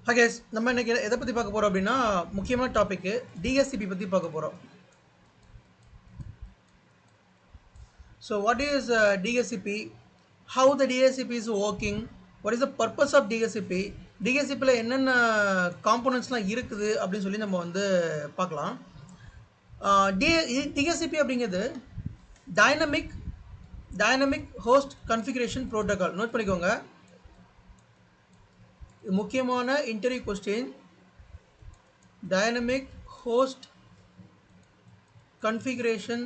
Hi guys, நம்ம இன்னைக்கு எதை பத்தி பார்க்க போறோம் அப்படின்னா முக்கியமான டாபிக் DSCP பத்தி பார்க்க போறோம். So what is DSCP? How the DSCP is working? What is the purpose of DSCP? DSCPல என்னென்ன காம்போனன்ட்ஸ்லாம் இருக்குது அப்படின்னு சொல்லி நம்ம வந்து பார்க்கலாம். DSCP அப்படிங்கிறது dynamic host configuration protocol. Note பண்ணிக்கோங்க, முக்கியமான interview question. Dynamic host configuration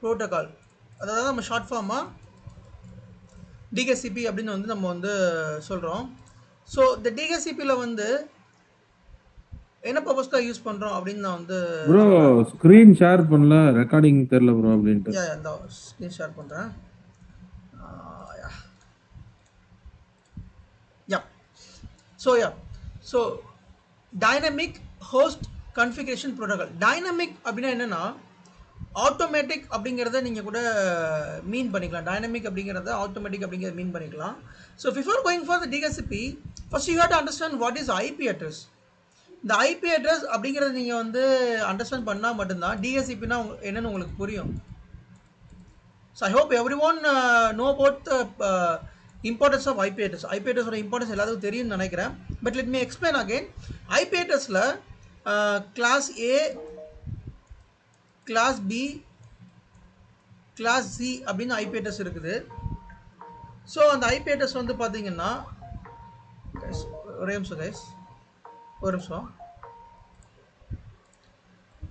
protocol, அதாவது நம்ம ஷார்ட் ஃபார்மாக டிஹெச்சிபி அப்படின்னு வந்து நம்ம வந்து சொல்கிறோம். ஸோ இந்த டிஹெச்சிபியில் வந்து என்ன பர்பஸ்க்காக யூஸ் பண்ணுறோம் அப்படின்னு நான் வந்து ப்ரோ ஸ்க்ரீன் ஷேர் பண்ணல, ரெக்கார்டிங் தெரியல ப்ரோ அப்படின்ட்டு. இந்த ஸ்க்ரீன் ஷேர் பண்ணுறேன். So dynamic host configuration protocol. Dynamic அப்படின்னா என்னென்னா ஆட்டோமேட்டிக் அப்படிங்கிறத நீங்கள் கூட மீன் பண்ணிக்கலாம். டைனமிக் அப்படிங்கிறத ஆட்டோமேட்டிக் அப்படிங்கிறத மீன் பண்ணிக்கலாம். So before going for the DHCP, first you have to understand what is IP address. இந்த ஐபி அட்ரஸ் அப்படிங்கிறத நீங்கள் வந்து அண்டர்ஸ்டாண்ட் பண்ணால் மட்டும்தான் டிஹெச்சிபினா என்னென்னு உங்களுக்கு புரியும். So I hope every one know about the importance of IP address. IP அட்ரஸோட இம்பார்ட்டன்ஸ் எல்லாத்துக்கும் தெரியும்னு நினைக்கிறேன். But let me explain again. IP அட்ரஸில் class A, class B, class C அப்படின்னு ஐபி அட்ரஸ் இருக்குது. ஸோ அந்த ஐபி அட்ரஸ் வந்து பார்த்தீங்கன்னா ஒரே நிமிஷம் கைஸ், ஒரு நிமிஷம்.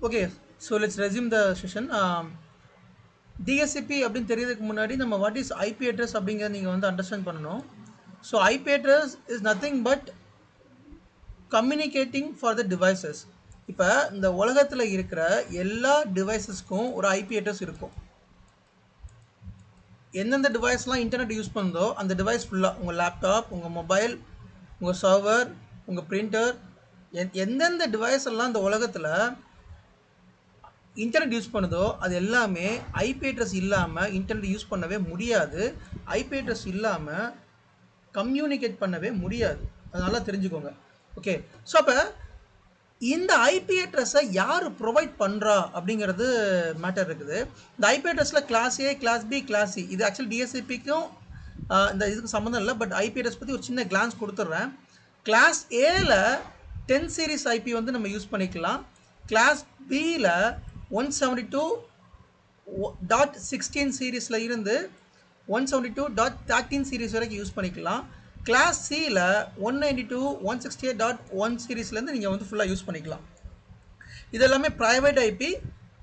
Okay, so let's resume the session. DHCP அப்படின்னு தெரியறதுக்கு முன்னாடி நம்ம வாட் இஸ் ஐபி அட்ரஸ் அப்படிங்கிறத நீங்கள் வந்து அண்டர்ஸ்டாண்ட் பண்ணணும். So IP address is nothing but communicating for the devices. இப்போ இந்த உலகத்தில் இருக்கிற எல்லா டிவைசஸ்க்கும் ஒரு ஐபி அட்ரஸ் இருக்கும். எந்தெந்த டிவைஸ்லாம் இன்டர்நெட் யூஸ் பண்ணுதோ அந்த டிவைஸ் ஃபுல்லாக, உங்கள் லேப்டாப், உங்கள் மொபைல், உங்கள் சர்வர், உங்கள் பிரிண்டர், எந்தெந்த டிவைஸ் எல்லாம் இந்த உலகத்தில் இன்டர்நெட் யூஸ் பண்ணுதோ அது எல்லாமே ஐபி அட்ரஸ் இல்லாமல் இன்டர்நெட் யூஸ் பண்ணவே முடியாது. ஐபி அட்ரஸ் இல்லாமல் கம்யூனிகேட் பண்ணவே முடியாது. அதனால தெரிஞ்சுக்கோங்க. ஓகே, ஸோ அப்போ இந்த ஐபி அட்ரஸை யார் ப்ரொவைட் பண்ணுறா அப்படிங்கிறது மேட்டர் இருக்குது. இந்த ஐபி அட்ரஸில் class A, class B, class C, இது ஆக்சுவலி டிஎஸ்சிபிக்கும் இந்த இதுக்கு சம்மந்தம் இல்லை. பட் ஐபி அட்ரஸ் பற்றி ஒரு சின்ன கிளான்ஸ் கொடுத்துட்றேன். கிளாஸ் ஏல 10 சீரிஸ் ஐபி வந்து நம்ம யூஸ் பண்ணிக்கலாம். கிளாஸ் பியில் 172.16 சீரீஸில் இருந்து 172.13 சீரீஸ் வரைக்கும் யூஸ் பண்ணிக்கலாம். கிளாஸ் சியில் 192.168.1 சீரீஸ்லேருந்து நீங்கள் வந்து ஃபுல்லாக யூஸ் பண்ணிக்கலாம். இது எல்லாமே ப்ரைவேட் ஐபி.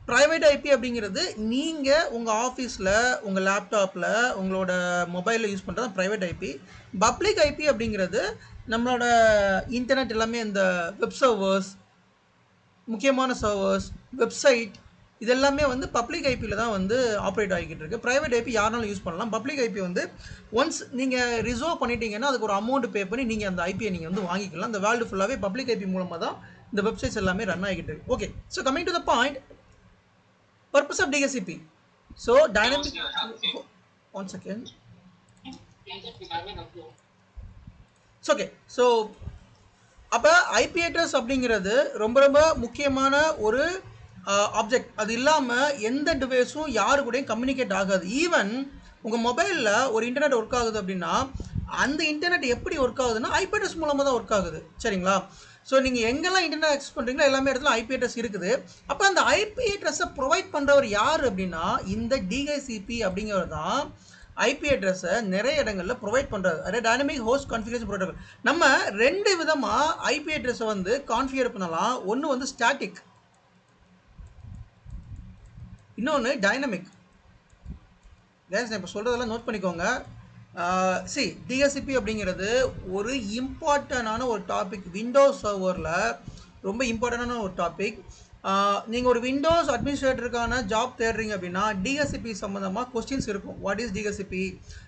ப்ரைவேட் ஐபி அப்படிங்கிறது நீங்கள் உங்கள் ஆஃபீஸில், உங்கள் லேப்டாப்பில், உங்களோட மொபைலில் யூஸ் பண்ணுறது தான் ப்ரைவேட் ஐபி. பப்ளிக் ஐபி அப்படிங்கிறது நம்மளோட இன்டர்நெட் எல்லாமே இந்த வெப் சர்வர்ஸ், முக்கியமான சர்வர்ஸ், வெப்சைட், இதெல்லாமே வந்து பப்ளிக் ஐபியில் தான் வந்து ஆப்ரேட் ஆகிக்கிட்டு இருக்குது. ப்ரைவேட் ஐபி யாருனாலும் யூஸ் பண்ணலாம். பப்ளிக் ஐபி வந்து ஒன்ஸ் நீங்கள் ரிசர்வ் பண்ணிட்டீங்கன்னா அதுக்கு ஒரு அமௌண்ட் பே பண்ணி நீங்கள் அந்த ஐபியை நீங்கள் வந்து வாங்கிக்கலாம். இந்த வேர்ல்டு ஃபுல்லாகவே பப்ளிக் ஐபி மூலமாக தான் இந்த வெப்சைட்ஸ் எல்லாமே ரன் ஆகிக்கிட்டு இருக்கு. Okay, so coming to the point, purpose of DHCP. So dynamic, one second. Okay, so அப்போ ஐபி அட்ரஸ் அப்படிங்கிறது ரொம்ப ரொம்ப முக்கியமான ஒரு ஆப்ஜெக்ட். அது இல்லாமல் எந்த டிவைஸும் யாரு கூடயும் கம்யூனிகேட் ஆகாது. ஈவன் உங்கள் மொபைலில் ஒரு இன்டர்நெட் ஒர்க் ஆகுது அப்படின்னா அந்த இன்டர்நெட் எப்படி ஒர்க் ஆகுதுன்னா ஐபி அட்ரஸ் மூலமாக தான் ஒர்க் ஆகுது. சரிங்களா? ஸோ நீங்கள் எங்கெல்லாம் இன்டர்நெட் ஆக்சஸ் பண்ணுறீங்களோ எல்லாமே இடத்துல ஐபி அட்ரஸ் இருக்குது. அப்போ அந்த ஐபி அட்ரஸை ப்ரொவைட் பண்ணுறவர் யார் அப்படின்னா இந்த டிஹெச்சிபி அப்படிங்கிறது தான் ஐபி அட்ரஸை நிறைய இடங்களில் ப்ரொவைட் பண்ணுறாரு. அதாவது டைனமிக் ஹோஸ்ட் கான்ஃபிகரேஷன் ப்ரோட்டோகால். நம்ம ரெண்டு விதமாக ஐபி அட்ரஸை வந்து கான்ஃபிகர் பண்ணலாம். ஒன்று வந்து ஸ்டாட்டிக், இன்னொன்று டைனமிக். கேஸ் நான் இப்போ சொல்கிறதெல்லாம் நோட் பண்ணிக்கோங்க. டிஹெச்சிபி அப்படிங்கிறது ஒரு இம்பார்ட்டண்டான ஒரு டாபிக். விண்டோஸ் சர்வரில் ரொம்ப இம்பார்ட்டண்டான ஒரு டாபிக். நீங்கள் ஒரு விண்டோஸ் அட்மினிஸ்ட்ரேட்டருக்கான ஜாப் தேடுறீங்க அப்படின்னா டிஹெச்சிபி சம்மந்தமாக கொஸ்டின்ஸ் இருக்கும். வாட் இஸ் டிஹெச்சிபி,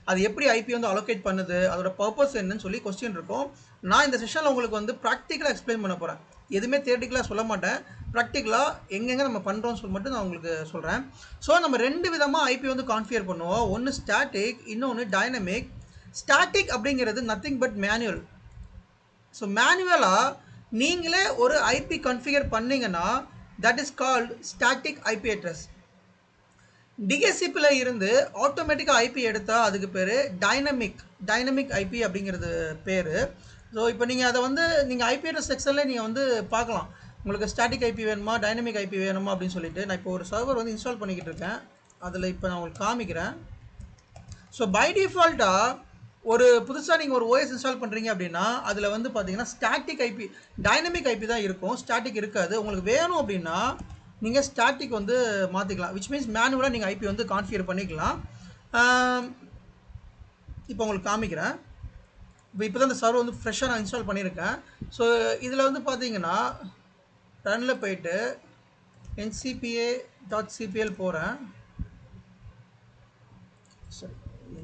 அது எப்படி ஐபி வந்து அலோகேட் பண்ணுது, அதோட பர்பஸ் என்னன்னு சொல்லி கொஸ்டின் இருக்கும். நான் இந்த செஷனில் உங்களுக்கு வந்து ப்ராக்டிக்கலாக எக்ஸ்பிளைன் பண்ண போகிறேன். எதுவுமே தியரிட்டிக்கலாக சொல்ல மாட்டேன். ப்ராக்டிக்கலாக எங்கெங்கே நம்ம பண்ணுறோம்னு சொல்லி மட்டும் நான் உங்களுக்கு சொல்கிறேன். ஸோ நம்ம ரெண்டு விதமாக ஐபி வந்து கான்ஃபிகர் பண்ணுவோம். ஒன்று ஸ்டாட்டிக், இன்னொன்று டைனமிக். ஸ்டாட்டிக் அப்படிங்கிறது நத்திங் பட் மேனுவல். ஸோ மேனுவலாக நீங்களே ஒரு ஐபி கன்ஃபிகர் பண்ணிங்கன்னா that is called static IP address. டிஎஸ்சிபியில் இருந்து ஆட்டோமேட்டிக்காக ஐபி எடுத்தால் அதுக்கு பேர் டைனமிக் ஐபி அப்படிங்கிறது பேர். ஸோ இப்போ நீங்கள் அதை வந்து நீங்கள் ஐபி அட்ரஸ் செக்ஷனில் நீங்கள் வந்து பார்க்கலாம், உங்களுக்கு ஸ்டாட்டிக் ஐபி வேணுமா டைனமிக் ஐபி வேணுமா அப்படின்னு சொல்லிட்டு. நான் இப்போ ஒரு சர்வர் வந்து இன்ஸ்டால் பண்ணிக்கிட்டு இருக்கேன், அதில் இப்போ நான் உங்களுக்கு காமிக்கிறேன். ஸோ பை டிஃபால்ட்டாக ஒரு புதுசாக நீங்கள் ஒரு ஓஎஸ் இன்ஸ்டால் பண்ணுறீங்க அப்படின்னா அதில் வந்து பார்த்தீங்கன்னா ஸ்டாட்டிக் ஐபி டைனமிக் ஐபி தான் இருக்கும், ஸ்டாட்டிக் இருக்காது. உங்களுக்கு வேணும் அப்படின்னா நீங்கள் ஸ்டாட்டிக் வந்து மாற்றிக்கலாம், விச் மீன்ஸ் மேனுவலாக நீங்கள் ஐபி வந்து கான்ஃபிகர் பண்ணிக்கலாம். இப்போ உங்களுக்கு காமிக்கிறேன். இப்போ தான் இந்த சர்வர் வந்து ஃப்ரெஷ்ஷாக நான் இன்ஸ்டால் பண்ணியிருக்கேன். ஸோ இதில் வந்து பார்த்தீங்கன்னா ரனில் போயிட்டு ncpa.cpl போகிறேன். சரி,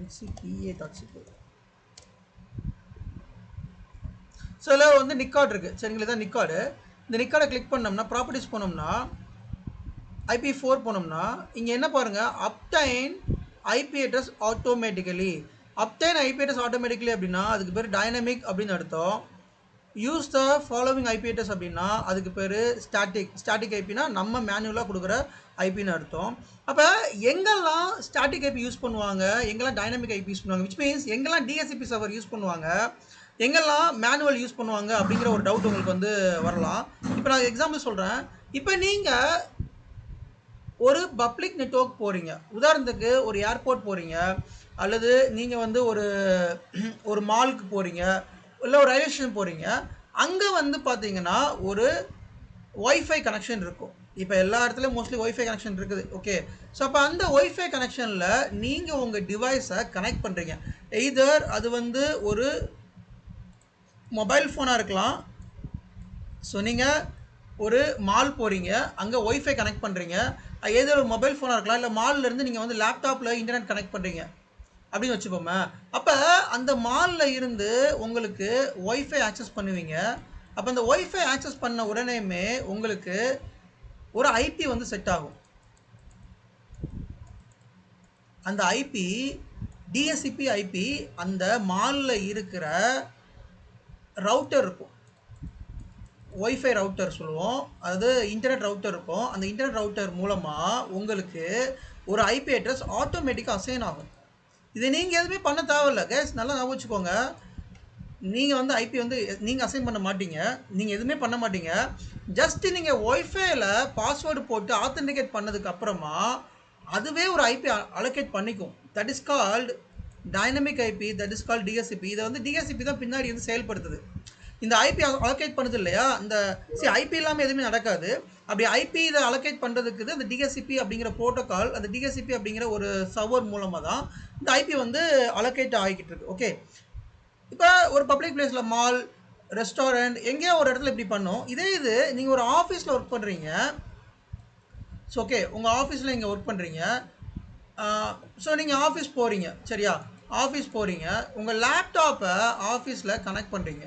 ncpa.cpl. ஸோ இதில் வந்து நிக்கார்டு இருக்குது, சரிங்களா? தான் நிக்கார்டு. இந்த நிக்கார்டை கிளிக் பண்ணோம்னா ப்ராப்பர்ட்டிஸ் போனோம்னா IP4 போனோம்னா இங்கே என்ன பாருங்கள், obtained IP address automatically. Obtained IP address automatically அப்படின்னா அதுக்கு பேர் டைனமிக் அப்படின்னு அர்த்தம். Use the following IP address அப்படின்னா அதுக்கு பேர் ஸ்டாட்டிக் ஐபினா நம்ம மேனுவலாக கொடுக்குற ஐபின்னு அர்த்தம். அப்போ எங்கெல்லாம் ஸ்டாட்டிக் ஐபி யூஸ் பண்ணுவாங்க, எங்கெல்லாம் டைனமிக் ஐபி யூஸ் பண்ணுவாங்க, விச் மீன்ஸ் எங்கெல்லாம் டிஎஸ்சிபி சர்வர் யூஸ் பண்ணுவாங்க, எங்கெல்லாம் மேனுவல் யூஸ் பண்ணுவாங்க அப்படிங்கிற ஒரு டவுட் உங்களுக்கு வந்து வரலாம். இப்போ நான் எக்ஸாம்பிள் சொல்கிறேன். இப்போ நீங்கள் ஒரு பப்ளிக் நெட்வொர்க் போகிறீங்க, உதாரணத்துக்கு ஒரு ஏர்போர்ட் போகிறீங்க, அல்லது நீங்கள் வந்து ஒரு மாலுக்கு போகிறீங்க, இல்லை ஒரு ரயில்வே ஸ்டேஷன் போகிறீங்க. அங்கே வந்து பார்த்தீங்கன்னா ஒரு ஒய்ஃபை கனெக்ஷன் இருக்கும். இப்போ எல்லா இடத்துலையும் மோஸ்ட்லி ஒய்ஃபை கனெக்ஷன் இருக்குது, ஓகே. ஸோ அப்போ அந்த ஒய்ஃபை கனெக்ஷனில் நீங்கள் உங்கள் டிவைஸை கனெக்ட் பண்ணுறீங்க. எய்தர் அது வந்து ஒரு மொபைல் ஃபோனாக இருக்கலாம். ஸோ நீங்கள் ஒரு மால் போகிறீங்க, அங்கே ஒய்ஃபை கனெக்ட் பண்ணுறீங்க, எய்தர் ஒரு மொபைல் ஃபோனாக இருக்கலாம், இல்லை மால்லேருந்து நீங்கள் வந்து லேப்டாப்பில் இன்டர்நெட் கனெக்ட் பண்ணுறீங்க அப்படின்னு வச்சுப்போமே. அப்போ அந்த மாலில் இருந்து உங்களுக்கு ஒய்ஃபை ஆக்சஸ் பண்ணுவீங்க. அப்போ அந்த ஒய்ஃபை ஆக்சஸ் பண்ண உடனேயுமே உங்களுக்கு ஒரு ஐபி வந்து செட் ஆகும். அந்த ஐபி டிஎஸ்சிபி ஐபி அந்த மாலில் இருக்கிற ரவுட்டர் இருக்கும், ஒய்ஃபை ரவுட்டர் சொல்லுவோம், அது இன்டர்நெட் ரவுட்டர் இருக்கும். அந்த இன்டர்நெட் ரவுட்டர் மூலமாக உங்களுக்கு ஒரு ஐபி அட்ரஸ் ஆட்டோமேட்டிக்காக அசைன் ஆகும். இதை நீங்கள் எதுவுமே பண்ண தேவையில்லை கேஸ், நல்லா ஞாபகம் வச்சுக்கோங்க. நீங்கள் வந்து ஐபி வந்து நீங்கள் அசைன் பண்ண மாட்டீங்க, நீங்கள் எதுவுமே பண்ண மாட்டீங்க. ஜஸ்ட்டு நீங்கள் ஒய்ஃபைல பாஸ்வேர்டு போட்டு ஆத்தென்டிகேட் பண்ணதுக்கு அப்புறமா அதுவே ஒரு ஐபி அலோகேட் பண்ணிக்கும். That is called dynamic IP, that is called DHCP. இதை வந்து டிஎஸ்சிபி தான் பின்னாடி வந்து செயல்படுத்துது. இந்த ஐபி அலோகேட் பண்ணுது இல்லையா, இந்த ஐபி இல்லாமல் எதுவுமே நடக்காது. அப்படி ஐபி இதை அலோகேட் பண்ணுறதுக்கு அந்த டிஎஸ்சிபி அப்படிங்கிற ப்ரோட்டோகால், அந்த டிஎஸ்சிபி அப்படிங்கிற ஒரு சர்வர் மூலமாக தான் இந்த ஐபி வந்து அலோகேட் ஆகிக்கிட்டு இருக்கு, ஓகே. இப்போ ஒரு பப்ளிக் பிளேஸில் மால், ரெஸ்டாரண்ட், எங்கேயோ ஒரு இடத்துல இப்படி பண்ணோம். இதே இது நீங்கள் ஒரு ஆஃபீஸில் ஒர்க் பண்ணுறீங்க. ஸோ ஓகே, உங்கள் ஆஃபீஸில் நீங்கள் ஒர்க் பண்ணுறீங்க. ஸோ நீங்கள் ஆஃபீஸ் போகிறீங்க, சரியா? ஆஃபீஸ் போகிறீங்க, உங்கள் லேப்டாப்பை ஆஃபீஸில் கனெக்ட் பண்ணுறீங்க.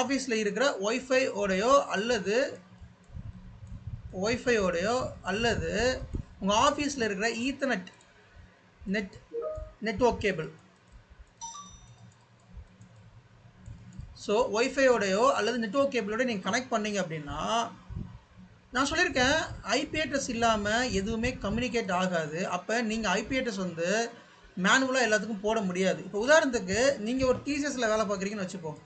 ஆஃபீஸில் இருக்கிற ஒய்ஃபையோடையோ அல்லது உங்கள் ஆஃபீஸில் இருக்கிற ஈத்தர்நெட் நெட்வொர்க் கேபிள். ஸோ ஒய்ஃபையோடையோ அல்லது நெட்வொர்க் கேபிளோட நீங்கள் கனெக்ட் பண்ணீங்க அப்படின்னா, நான் சொல்லியிருக்கேன் ஐபி அட்ரஸ் இல்லாமல் எதுவுமே கம்யூனிகேட் ஆகாது. அப்போ நீங்கள் ஐபி அட்ரஸ் வந்து மேனுவலாக எல்லாத்துக்கும் போட முடியாது. இப்போ உதாரணத்துக்கு நீங்கள் ஒரு டிசிஎஸில் வேலை பார்க்குறீங்கன்னு வச்சுப்போம்,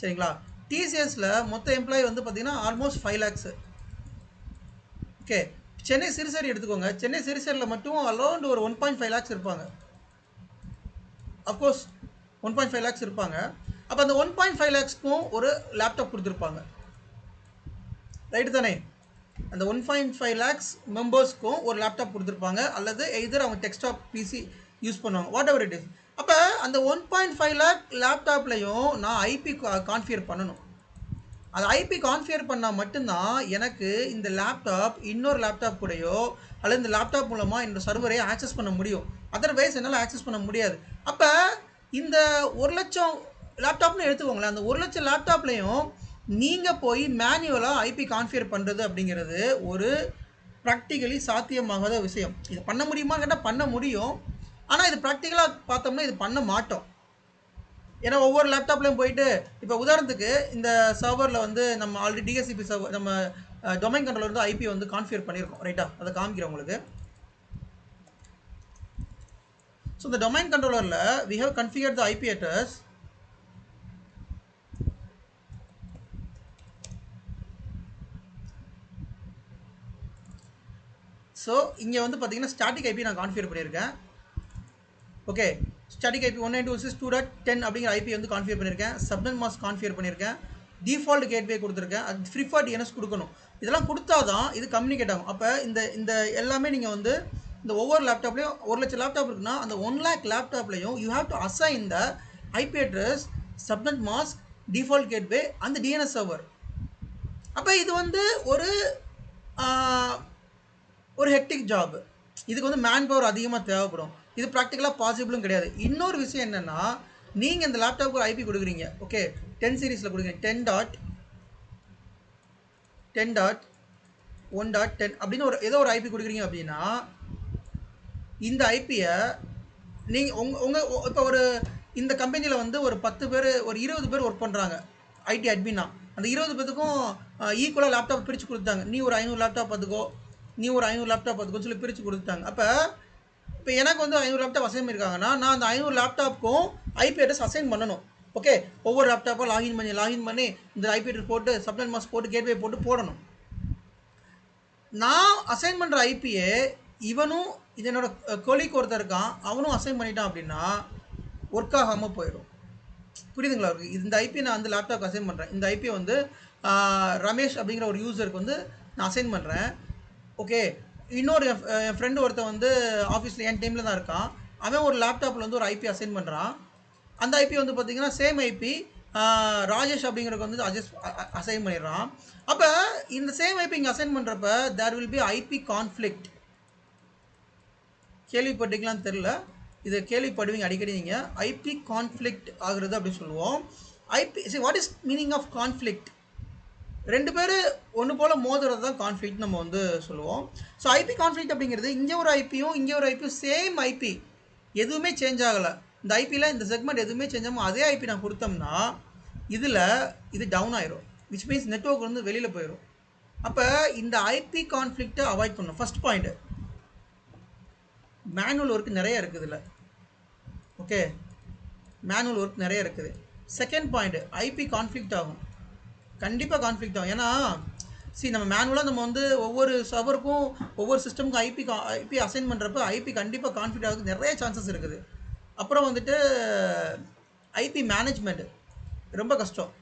சரிங்களா? டிசிஎஸில் மொத்த எம்ப்ளாயி வந்து பார்த்தீங்கன்னா almost 5 lakhs, okay. Chennai Siruseri எடுத்துக்கோங்க, சென்னை சிறுசேரியில் மட்டும் அரௌண்ட் ஒரு 1.5 lakhs இருப்பாங்க. அஃப்கோர்ஸ் 1.5 lakhs இருப்பாங்க. அப்போ அந்த 1.5 lakhsக்கும் ஒரு லேப்டாப் கொடுத்துருப்பாங்க, ரைட்டு தானே? அந்த 1.5 lakhs மெம்பர்ஸ்க்கும் ஒரு லேப்டாப் கொடுத்துருப்பாங்க, அல்லது எய்தர் அவங்க டெஸ்க்டாப் பிசி யூஸ் பண்ணுவாங்க, வாட் எவர் இட் இஸ். அப்போ அந்த 1.5 lakh லேப்டாப்லையும் நான் ஐபி கான்ஃபிகர் பண்ணணும். அது ஐபி கான்ஃபிகர் பண்ணால் மட்டும்தான் எனக்கு இந்த லேப்டாப் இன்னொரு லேப்டாப் கூடயோ அல்லது இந்த லேப்டாப் மூலமாக இந்த சர்வரை ஆக்சஸ் பண்ண முடியும். அதர்வைஸ் என்னால் ஆக்சஸ் பண்ண முடியாது. அப்போ இந்த 1 லட்சம் லேப்டாப்னு எடுத்துக்கோங்களேன், அந்த 1 லட்சம் லேப்டாப்லேயும் நீங்கள் போய் மேனுவலாக ஐபி கான்ஃபிகர் பண்ணுறது அப்படிங்கிறது ஒரு ப்ராக்டிக்கலி சாத்தியமாகாத விஷயம். இது பண்ண முடியுமா கேட்டால் பண்ண முடியும், ஆனால் இது ப்ராக்டிக்கலாக பார்த்தோம்னா இது பண்ண மாட்டோம். ஏன்னா ஒவ்வொரு லேப்டாப்லையும் போயிட்டு இப்போ உதாரணத்துக்கு இந்த சர்வரில் வந்து நம்ம ஆல்ரெடி டிஎஸ்சிபி சர்வர் நம்ம டொமைன் கண்ட்ரோலர் வந்து ஐபி வந்து கான்ஃபிகர் பண்ணியிருக்கோம் ரைட்டா, அதை காமிக்கிறேன் உங்களுக்கு. ஸோ இந்த டொமைன் கண்ட்ரோலரில் we have configured the IP address. So இங்கே வந்து பார்த்தீங்கன்னா ஸ்டாட்டிக் ஐபி நான் கான்ஃபிகர் பண்ணியிருக்கேன். ஓகே, ஸ்டாட்டிக் ஐபி 192.2.10 அப்படிங்கிற ஐபி வந்து கான்ஃபிகர் பண்ணியிருக்கேன். சப்நெட் மாஸ்க் கான்ஃபிகர் பண்ணியிருக்கேன். டிஃபால்ட் கேட்வே கொடுத்துருக்கேன். அது ஃப்ரீ ஃபார் டிஎன்எஸ் கொடுக்கணும். இதெல்லாம் கொடுத்தா தான் இது கம்யூனிகேட் ஆகும். அப்போ இந்த இந்த எல்லாமே நீங்கள் வந்து இந்த ஒவ்வொரு லேப்டாப்லையும் 1,00,000 லேப்டாப் இருக்குன்னா அந்த 1,00,000 லேப்டாப்லையும் you have to assign the IP address, subnet mask, default gateway அந்த டிஎன்எஸ் சர்வர். அப்போ இது வந்து ஒரு ஹெக்டிக் ஜாப். இதுக்கு வந்து மேன் பவர் அதிகமாக தேவைப்படும். இது ப்ராக்டிக்கலாக பாசிபிளும் கிடையாது. இன்னொரு விஷயம் என்னென்னா, நீங்கள் இந்த லேப்டாப்புக்கு ஒரு ஐபி கொடுக்குறீங்க. ஓகே, 10 சீரீஸில் கொடுக்குறீங்க. 10.10.1.10 அப்படின்னு ஏதோ ஒரு ஐபி கொடுக்குறீங்க அப்படின்னா இந்த ஐபியை நீங்கள் இப்போ இந்த கம்பெனியில் வந்து ஒரு 10 பேர் ஒரு 20 பேர் ஒர்க் பண்ணுறாங்க ஐடி அட்மினா. அந்த 20 பேத்துக்கும் ஈக்குவலாக லேப்டாப் பிரித்து கொடுத்தாங்க. நீ ஒரு 500 லேப்டாப் பார்த்துக்கோ, நீ ஒரு 500 லேப்டாப் பார்த்துக்கோ சொல்லி பிரித்து கொடுத்துட்டாங்க. அப்போ எனக்கு வந்து 500 லேப்டாப் அசைன் பண்ணியிருக்காங்கன்னா நான் அந்த 500 லேப்டாப்புக்கும் ஐபி அட்ரஸ் அசைன் பண்ணணும். ஓகே, ஒவ்வொரு லேப்டாப்பாக லாகின் பண்ணி இந்த ஐபி அட்ரஸ் போட்டு சப்நெட் மாஸ்க் போட்டு கேட்வே போடணும். நான் அசைன் பண்ணுற ஐபியை இவனும் இதனோட கொலிக்கு ஒருத்தர் இருக்கான், அவனும் அசைன் பண்ணிட்டான் அப்படின்னா ஒர்க் ஆகாமல் போயிடும். புரியுதுங்களா? இந்த ஐபி நான் அந்த லேப்டாப் அசைன் பண்ணுறேன். இந்த ஐபியை வந்து ரமேஷ் அப்படிங்கிற ஒரு யூசருக்கு வந்து நான் அசைன் பண்ணுறேன். ஓகே, இன்னொரு என் ஃப்ரெண்டு ஒருத்தன் வந்து ஆஃபீஸில் என் டீமில் தான் இருக்கான். அவன் ஒரு லேப்டாப்பில் வந்து ஒரு ஐபி அசைன் பண்ணுறான். அந்த ஐபி வந்து பார்த்திங்கன்னா சேம் ஐபி ராஜேஷ் அப்படிங்கிறதுக்கு வந்து அசைன் பண்ணிடுறான். அப்போ இந்த சேம் ஐபி இங்கே அசைன் பண்ணுறப்ப there will be IP conflict. கேள்விப்பட்டிங்களான்னு தெரில, இதை கேள்விப்படுவீங்க அடிக்கடி. நீங்கள் ஐபி கான்ஃப்ளிக்ட் ஆகுறது அப்படின்னு சொல்லுவோம். What is meaning of conflict? ரெண்டு பேர் ஒன்று போல் மோதுறது தான் கான்ஃப்ளிக்ட் நம்ம வந்து சொல்லுவோம். ஸோ ஐபி கான்ஃப்ளிக்ட் அப்படிங்கிறது இங்கே ஒரு ஐபியும் இங்கே ஒரு ஐபியும் சேம் ஐபி, எதுவுமே சேஞ்ச் ஆகலை. இந்த ஐபியில் இந்த செக்மெண்ட் எதுவுமே சேஞ்ச் ஆகாமல் அதே ஐபி நான் கொடுத்தோம்னா இது டவுன் ஆயிரும், விச் மீன்ஸ் நெட்வொர்க் வந்து வெளியில் போயிடும். அப்போ இந்த ஐபி கான்ஃப்ளிக்ட்டை அவாய்ட் பண்ணணும். ஃபர்ஸ்ட் பாயிண்ட், மேனுவல் ஒர்க் நிறைய இருக்குது இல்லை. ஓகே, மேனுவல் ஒர்க் நிறைய இருக்குது. செகண்ட் பாயிண்ட், ஐபி கான்ஃப்ளிக்ட் ஆகும், கண்டிப்பாக கான்ஃப்ளிக்ட் ஆகும். ஏன்னா நம்ம மேனுவலாக நம்ம வந்து ஒவ்வொரு சர்வருக்கும் ஒவ்வொரு சிஸ்டமுக்கும் ஐபி அசைன் பண்ணுறப்ப ஐபி கண்டிப்பாக கான்ஃப்ளிக்ட் ஆகுது நிறைய சான்சஸ் இருக்குது. அப்புறம் வந்துட்டு ஐபி மேனேஜ்மெண்ட் ரொம்ப கஷ்டம்.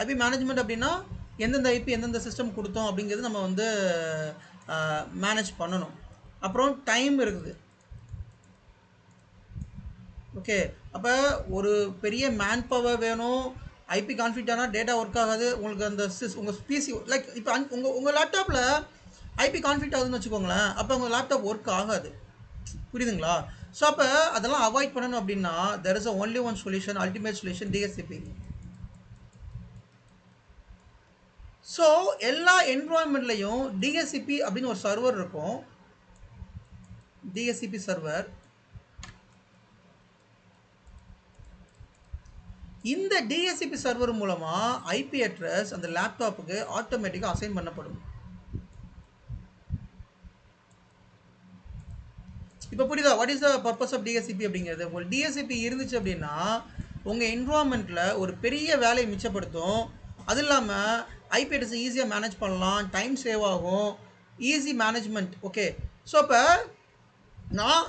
ஐபி மேனேஜ்மெண்ட் அப்படின்னா எந்தெந்த ஐபி எந்தெந்த சிஸ்டம் கொடுத்தோம் அப்படிங்கிறது நம்ம வந்து மேனேஜ் பண்ணணும். அப்புறம் டைம் இருக்குது. ஓகே, அப்போ ஒரு பெரிய மேன் பவர் வேணும். ஐபி கான்ஃப்ளிக்ட் ஆனால் டேட்டா ஒர்க் ஆகாது உங்களுக்கு. அந்த உங்கள் பிசி லைக் இப்போ உங்கள் லேப்டாப்பில் ஐபி கான்ஃப்ளிக்ட் ஆகுதுன்னு வச்சுக்கோங்களேன், அப்போ உங்கள் லேப்டாப் ஒர்க் ஆகாது. புரியுதுங்களா? ஸோ அப்போ அதெல்லாம் அவாய்ட் பண்ணணும் அப்படின்னா there is only one solution, ultimate solution, DHCP. So எல்லா என்விரான்மெண்ட்லையும் டிஎஸ்சிபி அப்படின்னு ஒரு சர்வர் இருக்கும். DHCP server. இந்த டிஎஸ்சிபி சர்வர் மூலமா ஐபி அட்ரஸ் அந்த லேப்டாப்புக்கு ஆட்டோமேட்டிக்காக அசைன் பண்ணப்படும். இப்போ புரியுதா what is the purpose of DHCP அப்படிங்கிறது? ஒரு டிஎஸ்சிபி இருந்துச்சு அப்படின்னா உங்கள் என்விரான்மெண்ட்டில் ஒரு பெரிய வேலையை மிச்சப்படுத்தும். அது இல்லாமல் ஐபி அட்ரஸ் ஈஸியாக மேனேஜ் பண்ணலாம், டைம் சேவ் ஆகும், ஈஸி மேனேஜ்மெண்ட். ஓகே, ஸோ இப்போ நான்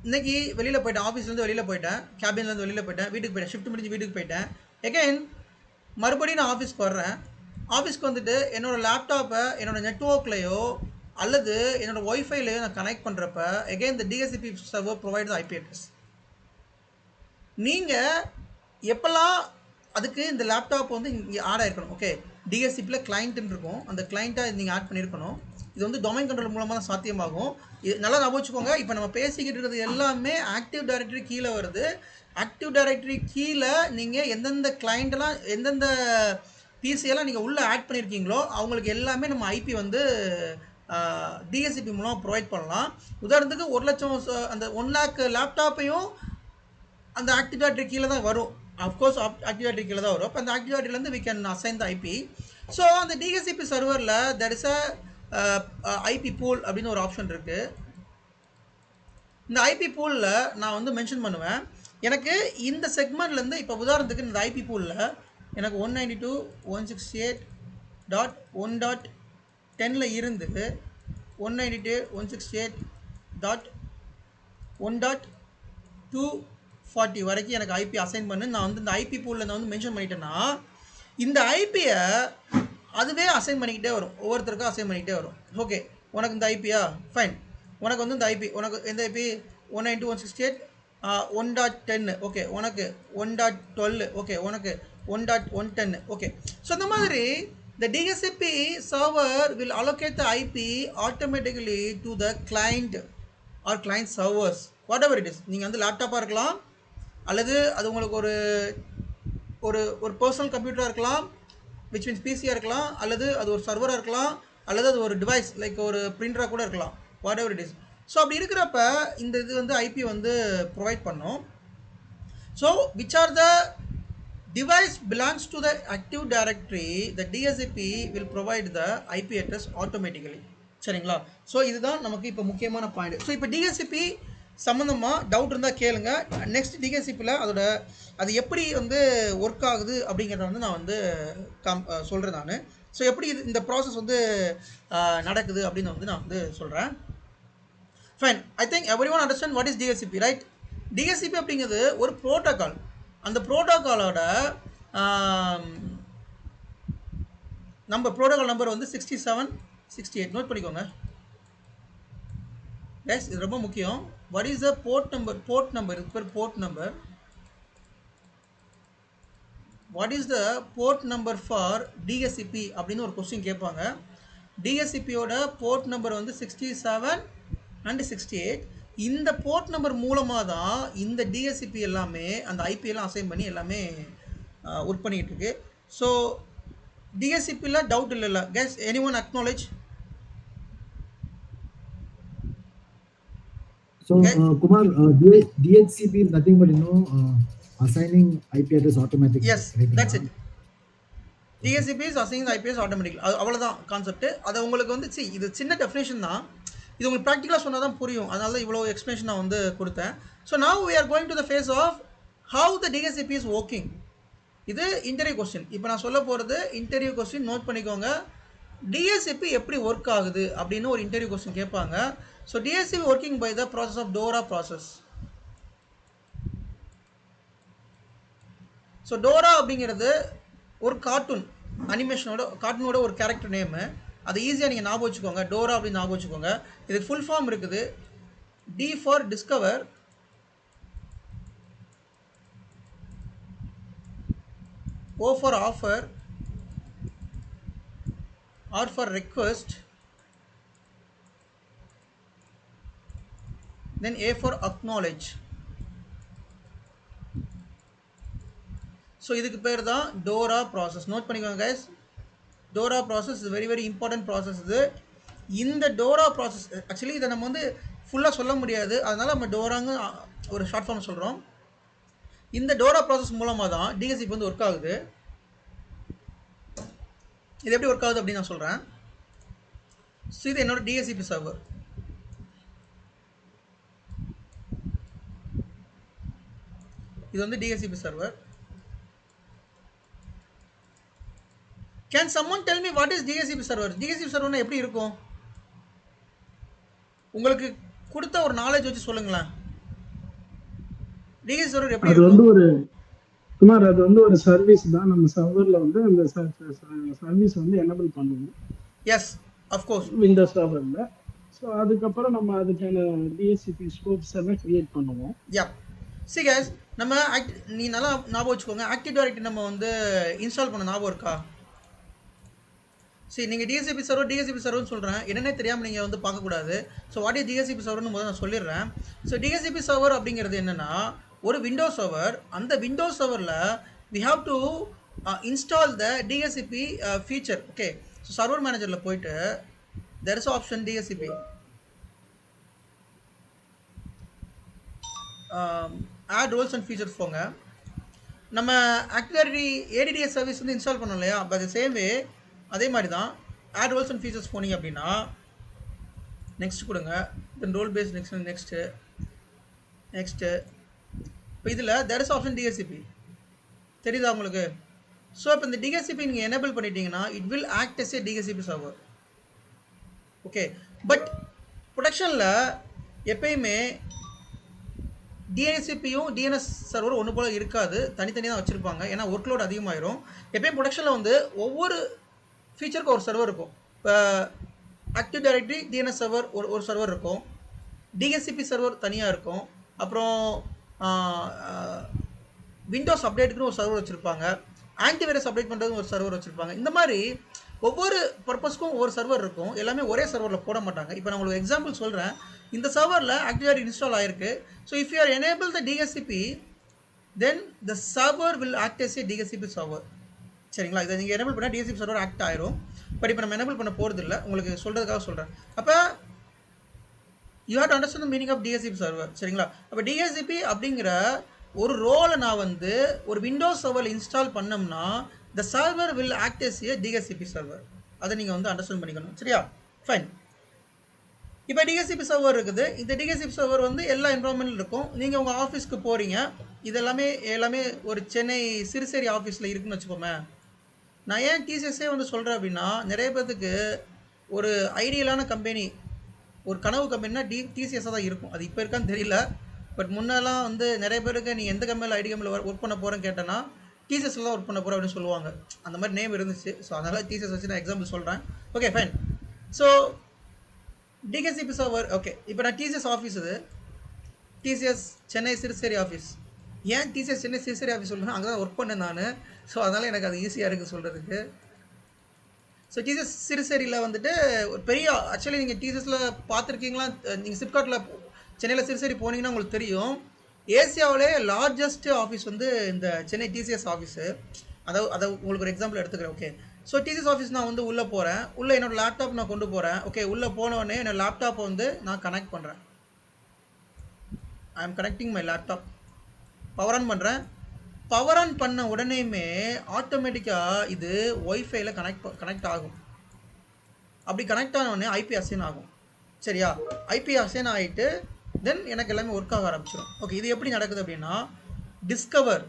இன்றைக்கி வெளியில் போயிட்டேன், ஆஃபீஸ்லேருந்து வெளியில் போயிட்டேன், கேபின்லேருந்து வெளியில் போயிட்டேன், வீட்டுக்கு போயிட்டேன், ஷிஃப்ட் முடிஞ்சு வீட்டுக்கு போயிட்டேன். எகைன் மறுபடியும் நான் ஆஃபீஸ்க்கு வர்றேன். ஆஃபீஸ்க்கு வந்துட்டு என்னோடய லேப்டாப்பை என்னோடய நெட்வொர்க்லேயோ அல்லது என்னோடய ஒய்ஃபைலையோ நான் கனெக்ட் பண்ணுறப்ப எகைன் இந்த DHCP server provide the IP address. நீங்கள் எப்போல்லாம் அதுக்கு இந்த லேப்டாப் வந்து இங்கே ஆட் ஆகிருக்கணும். ஓகே, டிஎஸ்சிபியில் கிளைண்ட்டுன்னு இருக்கும், அந்த கிளைண்ட்டாக நீங்கள் ஆட் பண்ணியிருக்கணும். இது வந்து டொமைன் கண்ட்ரோல் மூலமாக தான் சாத்தியமாகும். இது நல்லா ஞாபகம் வச்சுக்கோங்க. இப்போ நம்ம பேசிக்கிட்டு இருக்கிறது எல்லாமே ஆக்டிவ் டைரக்டரி கீழே வருது. ஆக்டிவ் டைரக்டரி கீழே நீங்கள் எந்தெந்த கிளைண்ட்டெல்லாம் எந்தெந்த பிசியெல்லாம் நீங்கள் உள்ளே ஆட் பண்ணியிருக்கீங்களோ அவங்களுக்கு எல்லாமே நம்ம ஐபி வந்து டிஎஸ்சிபி மூலமாக ப்ரொவைட் பண்ணலாம். உதாரணத்துக்கு 1,00,000 அந்த 1 lakh லேப்டாப்பையும் அந்த ஆக்டிவ் டைரக்டரி கீழே தான் வரும். அஃப்கோர்ஸ் ஆக்டிவ் டைரக்டரி கீழே தான் வரும். அப்போ அந்த ஆக்டிவ் டைரக்டரிலேருந்து we can assign the IP. So அந்த டிஹெச்சிபி சர்வரில் there is a IP pool அப்படின்னு ஒரு ஆப்ஷன் இருக்குது. இந்த ஐபி பூலில் நான் வந்து மென்ஷன் பண்ணுவேன், எனக்கு இந்த செக்மெண்ட்லேருந்து இப்போ உதாரணத்துக்கு இந்த ஐபி பூலில் எனக்கு 192.168.1.10 இருந்து 192.168.1.240 வரைக்கும் எனக்கு ஐபி அசைன் பண்ணு. நான் வந்து இந்த ஐபி பூலில் நான் வந்து மென்ஷன் பண்ணிட்டேன்னா இந்த ஐபியை அதுவே அசைன் பண்ணிக்கிட்டே வரும், ஒவ்வொருத்தருக்கும் அசைன் பண்ணிக்கிட்டே வரும். ஓகே, உனக்கு இந்த ஐபியா ஃபைன், உனக்கு வந்து இந்த ஐபி, உனக்கு எந்த ஐபி 192.168.1.10, ஓகே, உனக்கு 1.12, ஓகே, உனக்கு 1.110, ஓகே. ஸோ இந்த மாதிரி the DHCP server will allocate the IP automatically to the client or client servers, whatever it is. நீங்கள் வந்து லேப்டாப்பாக இருக்கலாம், அல்லது அது உங்களுக்கு ஒரு ஒரு ஒரு பர்சனல் கம்ப்யூட்டராக இருக்கலாம், விச் மீன்ஸ் பிசியாக இருக்கலாம், அல்லது அது ஒரு சர்வராக இருக்கலாம், அல்லது அது ஒரு டிவைஸ் லைக் ஒரு பிரிண்டராக கூட இருக்கலாம், what ever it is. So அப்படி இருக்கிறப்ப இந்த இது வந்து ஐபி வந்து ப்ரொவைட் பண்ணோம். So which are the device belongs to the active directory, the DHCP will provide the IP address automatically. சரிங்களா? ஸோ இதுதான் நமக்கு இப்போ முக்கியமான பாயிண்ட். ஸோ இப்போ டிஹெச்சிபி சம்மந்தமாக டவுட் இருந்தால் கேளுங்க. நெக்ஸ்ட் டிஹெச்சிபியில் அதோட அது எப்படி வந்து ஒர்க் ஆகுது அப்படிங்கிறத வந்து நான் வந்து சொல்கிறேன் நான். ஸோ எப்படி இந்த ப்ராசஸ் வந்து நடக்குது அப்படின்னு வந்து நான் வந்து சொல்கிறேன். Fine, I think every one understand what is DHCP, right? DHCP அப்படிங்கிறது ஒரு ப்ரோட்டோகால். அந்த ப்ரோட்டோகாலோட ப்ரோட்டோகால் நம்பர் வந்து 6768. நோட் பண்ணிக்கோங்க எஸ், இது ரொம்ப முக்கியம். What is the port number? Port number இது பேர் port number. What is the port number for DHCP அப்படின்னு ஒரு கொஸ்டின் கேட்பாங்க. டிஹெச்சிபியோட போர்ட் நம்பர் வந்து 67 and 68. இந்த போர்ட் நம்பர் மூலமாக தான் இந்த டிஹெச்சிபி எல்லாமே அந்த ஐபிஎல்லாம் அசைன் பண்ணி எல்லாமே ஒர்க் பண்ணிக்கிட்டு இருக்கு. ஸோ டிஹெச்சிபியில் டவுட் இல்லைல்ல guys? Any one acknowledge? So Kumar, DHCP is nothing but assigning IP address automatically. Yes, that's it. DHCP is assigning the IP address automatically. அவ்வளோதான் கான்செப்ட். அது உங்களுக்கு வந்து இது சின்ன டெஃபினேஷன் தான், இது உங்களுக்கு ப்ராக்டிக்கலாக சொன்னால் தான் புரியும். அதனால தான் இவ்வளோ எக்ஸ்ப்ளனேஷன் நான் வந்து கொடுத்தேன். So now we are going to the phase of how the DHCP is working. இது இன்டர்வியூ கொஸ்டின். இப்போ நான் சொல்ல போகிறது இன்டர்வியூ கொஸ்டின், நோட் பண்ணிக்கோங்க. டிஹெச்சிபி எப்படி ஒர்க் ஆகுது அப்படின்னு ஒரு இன்டர்வியூ கொஸ்டின் கேட்பாங்க. So DHCP working by the process of DORA process. So DORA அப்படிங்கிறது ஒரு கார்ட்டூனோட ஒரு கேரக்டர் நேமு. அதை ஈஸியாக நீங்கள் ஞாபகம் வச்சுக்கோங்க, டோரா அப்படின்னு ஞாபகம் வச்சுக்கோங்க. இதுக்கு ஃபுல் ஃபார்ம் இருக்குது. D for discover, O for offer, R for request, then A for acknowledge. So இதுக்கு பேர் தான் டோரா ப்ராசஸ். நோட் பண்ணிக்கோங்க guys, Dora process is very very important process. இது இந்த டோரா ப்ராசஸ் ஆக்சுவலி இதை நம்ம வந்து ஃபுல்லாக சொல்ல முடியாது, அதனால் நம்ம டோராங்க ஒரு ஷார்ட் ஃபார்ம் சொல்கிறோம். இந்த டோரா ப்ராசஸ் மூலமாக தான் டிஹெச்சிபி வந்து ஒர்க் ஆகுது. இது எப்படி ஒர்க் ஆகுது அப்படின்னு நான் சொல்கிறேன். ஸோ இது என்னோட டிஹெச்சிபி சர்வர். இது வந்து DHCP server. Can someone tell me what is DHCP server? DHCP server எப்படி இருக்கும்? உங்களுக்கு கொடுத்த ஒரு நாலேஜ் வச்சு சொல்லுங்களேன். DHCP server எப்படி இருக்கும்? அது வந்து ஒரு குமார், அது வந்து ஒரு சர்வீஸ் தான். நம்ம சர்வர்ல வந்து அந்த சர்வீஸ் வந்து எனேபிள் பண்ணுவோம். எஸ், ஆஃப் கோர்ஸ், விண்டோஸ் சர்வர்ல. ஸோ அதுக்கப்புறம் நம்ம அதுக்கான டிஹெச்சிபி ஸ்கோப்ஸ் எல்லாம் கிரியேட் பண்ணுவோம். யா, see guys, நம்ம நீ நல்லா ஞாபகம் வச்சுக்கோங்க, ஆக்டிவ் டைரக்டரி நம்ம வந்து இன்ஸ்டால் பண்ண ஞாபகம் இருக்கா? சரி, நீங்கள் டிஹெச்சிபி சர்வர்னு சொல்கிறேன், என்னென்னே தெரியாமல் நீங்கள் வந்து பார்க்கக்கூடாது. ஸோ வாட் இஸ் டிஹெச்சிபி சர்வர்னு முதல்ல நான் சொல்லிடுறேன். ஸோ டிஹெச்சிபி சர்வர் அப்படிங்கிறது என்னென்னா ஒரு விண்டோஸ் சர்வர். அந்த விண்டோஸ் சர்வரில் we have to install the DHCP feature. Okay, so server மேனேஜரில் போயிட்டு there is option DHCP. Add roles and features போங்க. நம்ம ஆக்டிவிட்டி ஏடிடிஎஸ் சர்வீஸ் வந்து இன்ஸ்டால் பண்ணோம் இல்லையா, பட் சேம் வே அதே மாதிரி தான் ஆட் ரோல்ஸ் அண்ட் ஃபீச்சர்ஸ் போனீங்க அப்படின்னா நெக்ஸ்ட் கொடுங்க. தென் ரோல் பேஸ் நெக்ஸ்ட்டு இப்போ இதில் தேர் இஸ் ஆப்ஷன் டிஎஸ்சிபி தெரியுதா உங்களுக்கு? ஸோ இப்போ இந்த டிஎஸ்சிபி நீங்கள் எனேபிள் பண்ணிட்டீங்கன்னா it will act as a DHCP server. Okay, but ப்ரொடக்ஷனில் எப்பயுமே டிஎன்எஸ்சிபியும் டிஎன்எஸ் சர்வர் ஒன்று போல் இருக்காது, தனித்தனியாக தான் வச்சுருப்பாங்க. ஏன்னா ஒர்க் லோட் அதிகமாகிடும். எப்பயும் ப்ரொடக்ஷனில் வந்து ஒவ்வொரு ஃபீச்சருக்கும் ஒரு சர்வர் இருக்கும். இப்போ ஆக்டிவ் டைரக்டரி டிஎன்எஸ் சர்வர் ஒரு சர்வர் இருக்கும், டிஎஸ்சிபி சர்வர் தனியாக இருக்கும், அப்புறம் விண்டோஸ் அப்டேட்டுக்குன்னு ஒரு சர்வர் வச்சுருப்பாங்க, ஆன்டிவைரஸ் அப்டேட் பண்ணுறதுக்கு ஒரு சர்வர் வச்சுருப்பாங்க. இந்த மாதிரி ஒவ்வொரு பர்பஸ்க்கும் ஒவ்வொரு சர்வர் இருக்கும். எல்லாமே ஒரே சர்வரில் போட மாட்டாங்க. இப்போ நான் உங்களுக்கு எக்ஸாம்பிள் சொல்கிறேன். இந்த சர்வரில் ஆக்டிவ் டைரக்டரி இன்ஸ்டால் ஆகிருக்கு. So if you are enable the DHCP then the server will act as a DHCP server. சரிங்களா? இதை நீங்கள் எனேபிள் பண்ணால் டிஎஸ்சிபி சர்வர் ஆக்ட் ஆயிரும். பட் இப்போ நம்ம எனேபிள் பண்ண போகிறது இல்லை, உங்களுக்கு சொல்கிறதுக்காக சொல்கிறேன். அப்போ you have to understand the meaning of DHCP server. சரிங்களா? அப்போ டிஎஸ்சிபி அப்படிங்கிற ஒரு ரோலை நான் வந்து ஒரு விண்டோஸ் சர்வரில் இன்ஸ்டால் பண்ணோம்னா the server will act as a DHCP server. அதை நீங்கள் வந்து அண்டர்ஸ்டாண்ட் பண்ணிக்கணும். சரியா? ஃபைன். இப்போ டிஎஸ்சிபி சர்வர் இருக்குது. இந்த டிஎஸ்சிபி சர்வர் வந்து எல்லா என்வரான்மெண்ட்டில் இருக்கும். நீங்கள் உங்கள் ஆஃபீஸ்க்கு போகிறீங்க, இது எல்லாமே ஒரு சென்னை சிறுசேரி ஆஃபீஸில் இருக்குன்னு வச்சுக்கோமே. நான் ஏன் டிசிஎஸ்ஸே வந்து சொல்கிறேன் அப்படின்னா, நிறைய பேர்த்துக்கு ஒரு ஐடியலான கம்பெனி, ஒரு கனவு கம்பெனினா டிசிஎஸ்ஸாக தான் இருக்கும். அது இப்போ இருக்கான்னு தெரியல. பட் முன்னெல்லாம் வந்து நிறைய பேருக்கு நீ எந்த கம்பெனியில் ஐடி கம்பெனியில் ஒர்க் பண்ண போகிறேன்னு கேட்டேன்னா டிசிஎஸ்ல தான் ஒர்க் பண்ண போகிறேன் அப்படின்னு சொல்லுவாங்க. அந்த மாதிரி நேம் இருந்துச்சு. ஸோ அதனால் டிசிஎஸ் வச்சு நான் எக்ஸாம்பிள் சொல்கிறேன். Okay fine. So DHCP server. Okay, இப்போ நான் டிசிஎஸ் ஆஃபீஸ், இது டிசிஎஸ் சென்னை சிறுசேரி ஆஃபீஸ். ஏன் டிசிஎஸ் சென்னை சிறுசேரி ஆஃபீஸ் சொல்லுவேன், அங்கே தான் ஒர்க் பண்ணேன் நான். ஸோ அதனால் எனக்கு அது ஈஸியாக இருக்குது சொல்கிறதுக்கு. ஸோ டிசிஎஸ் சிறுசேரியில் வந்துட்டு ஒரு பெரிய, ஆக்சுவலி நீங்கள் டிசிஎஸில் பார்த்துருக்கீங்களா? நீங்கள் சிப்காட்டில் சென்னையில் சிறுசேரி போனீங்கன்னா உங்களுக்கு தெரியும். ஏசியாவிலே லார்ஜஸ்ட் ஆஃபீஸ் வந்து இந்த சென்னை டிசிஎஸ் ஆஃபீஸு. அதை உங்களுக்கு ஒரு எக்ஸாம்பிள் எடுத்துக்கிறேன். ஓகே, ஸோ டிசிஎஸ் ஆஃபீஸ் நான் வந்து உள்ளே போகிறேன். உள்ளே என்னோடய லேப்டாப் நான் கொண்டு போகிறேன். ஓகே, உள்ளே போனோடனே என்னோடய லேப்டாப்பை வந்து நான் கனெக்ட் பண்ணுறேன். I am connecting my laptop. Power on பண்ணுறேன். பவர் ஆன் பண்ண உடனேயுமே ஆட்டோமேட்டிக்காக இது ஒய்ஃபைல கனெக்ட் ஆகும். அப்படி கனெக்ட் ஆன உடனே ஐபி அசைன் ஆகும். சரியா? ஐபி அசைன் ஆகிட்டு தென் எனக்கு எல்லாமே ஒர்க் ஆக ஆரம்பிச்சிடும். ஓகே, இது எப்படி நடக்குது அப்படின்னா, டிஸ்கவர்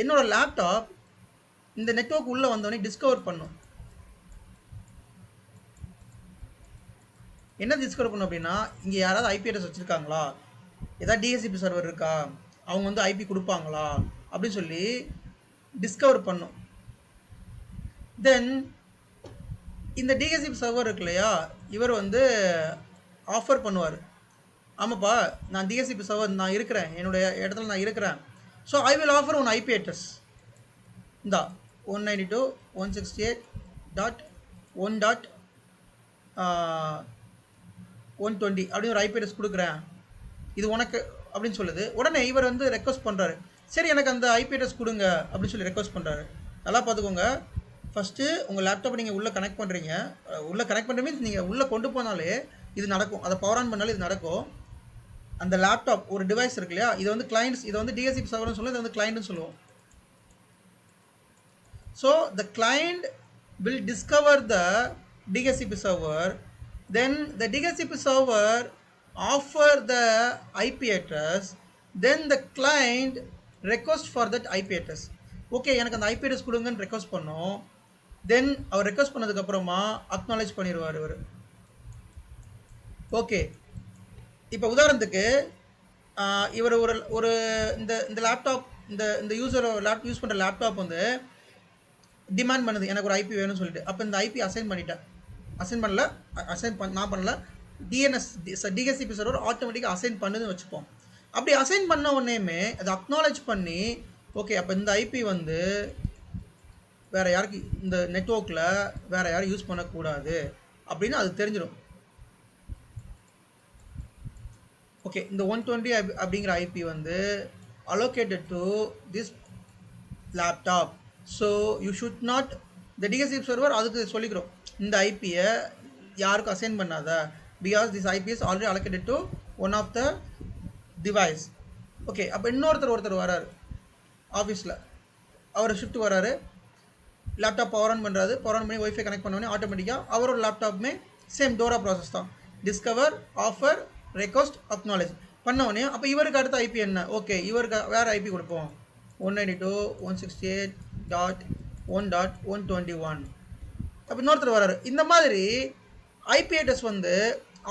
என்னோட லேப்டாப் இந்த நெட்வொர்க் உள்ளே வந்தோடனே டிஸ்கவர் பண்ணும். என்ன டிஸ்கவர் பண்ணும் அப்படின்னா, இங்கே யாராவது ஐபி அட்ரஸ் வச்சுருக்காங்களா, ஏதாவது டிஎஸ்சிபி சர்வர் இருக்கா, அவங்க வந்து ஐபி கொடுப்பாங்களா அப்படின்னு சொல்லி டிஸ்கவர் பண்ணும். தென் இந்த டிஎஸ்சிபி சர்வர் இருக்கு இல்லையா, இவர் வந்து ஆஃபர் பண்ணுவார். ஆமாப்பா, நான் டிஎஸ்சிபி சர்வர் நான் இருக்கிறேன், என்னுடைய இடத்துல நான் இருக்கிறேன். So I will offer one IP address. இந்தா 192.168.1.120 அப்படின்னு ஒரு ஐபி அட்ரஸ் கொடுக்குறேன், இது உனக்கு அப்படின்னு சொல்லுது. உடனே இவர் வந்து ரெக்வஸ்ட் பண்ணுறாரு, சரி எனக்கு அந்த ஐபி அட்ரஸ் கொடுங்க அப்படின்னு சொல்லி ரெக்வஸ்ட் பண்ணுறாரு. நல்லா பார்த்துக்கோங்க. ஃபஸ்ட்டு உங்கள் லேப்டாப்பை நீங்கள் உள்ளே கனெக்ட் பண்ணுறீங்க. உள்ளே கனெக்ட் பண்ணுற மீன்ஸ் நீங்கள் உள்ளே கொண்டு போனாலே இது நடக்கும். அதை பவர் ஆன் பண்ணாலே இது நடக்கும். அந்த லேப்டாப் ஒரு டிவைஸ் இருக்கு இல்லையா, இது வந்து கிளைண்ட்ஸ், இதை வந்து டிஎஸ்சிபி சர்வர்னு சொல்லுவோம், இது வந்து கிளைண்ட்னு சொல்லுவோம். So the client will discover the DHCP server. Then the DHCP server offer the IP address. Then the client request for that IP address. Okay, எனக்கு அந்த ஐபி அட்ரஸ் கொடுங்கன்னு ரெக்வஸ்ட் பண்ணோம். தென் அவர் ரெக்வஸ்ட் பண்ணதுக்கப்புறமா அக்னாலேஜ் பண்ணிடுவார் இவர். ஓகே, இப்போ உதாரணத்துக்கு இவர் ஒரு இந்த லேப்டாப், இந்த யூஸர் யூஸ் பண்ணுற லேப்டாப் வந்து டிமாண்ட் பண்ணுது எனக்கு ஒரு ஐபி வேணும்னு சொல்லிட்டு. அப்போ இந்த ஐபி அசைன் பண்ணிட்டேன். நான் பண்ணல, டிஎஸ்சிபி சர்வர் ஆட்டோமேட்டிக்காக அசைன் பண்ணுதுன்னு வச்சுப்போம். அப்படி அசைன் பண்ண உடனேயுமே அதை அக்னாலேஜ் பண்ணி, ஓகே அப்போ இந்த ஐபி வந்து வேறு யாருக்கு இந்த நெட்வொர்க்கில் வேறு யாரும் யூஸ் பண்ணக்கூடாது அப்படின்னு அது தெரிஞ்சிடும். ஓகே, இந்த 120 அப்படிங்கிற ஐபி வந்து allocated to this laptop. So you should not, the DSCP server அதுக்கு சொல்லிக்கிறோம், இந்த ஐபியை யாருக்கும் அசைன் பண்ணாத, because this IP is already allocated to one of the device. Okay, அப்போ ஒருத்தர் வராரு ஆஃபீஸில், அவர் ஷிஃப்ட் வராரு, லேப்டாப் பவர் ஆன் பண்ணுறாரு, பவர் ஆன் பண்ணி ஒய்ஃபை கனெக்ட் பண்ணோடனே ஆட்டோமேட்டிக்காக அவரோட லேப்டாப்புமே சேம் டோரா ப்ராசஸ் தான். டிஸ்கவர், ஆஃபர், ரெக்வஸ்ட், அக்னாலேஜ் பண்ணோடனே அப்போ இவருக்கு அடுத்த ஐபி என்ன? ஓகே, இவருக்கு வேறு ஐபி கொடுப்போம், 192.168.1.121. அப்போ இன்னொருத்தர் வராரு. இந்த மாதிரி ஐபி அட்ரஸ் வந்து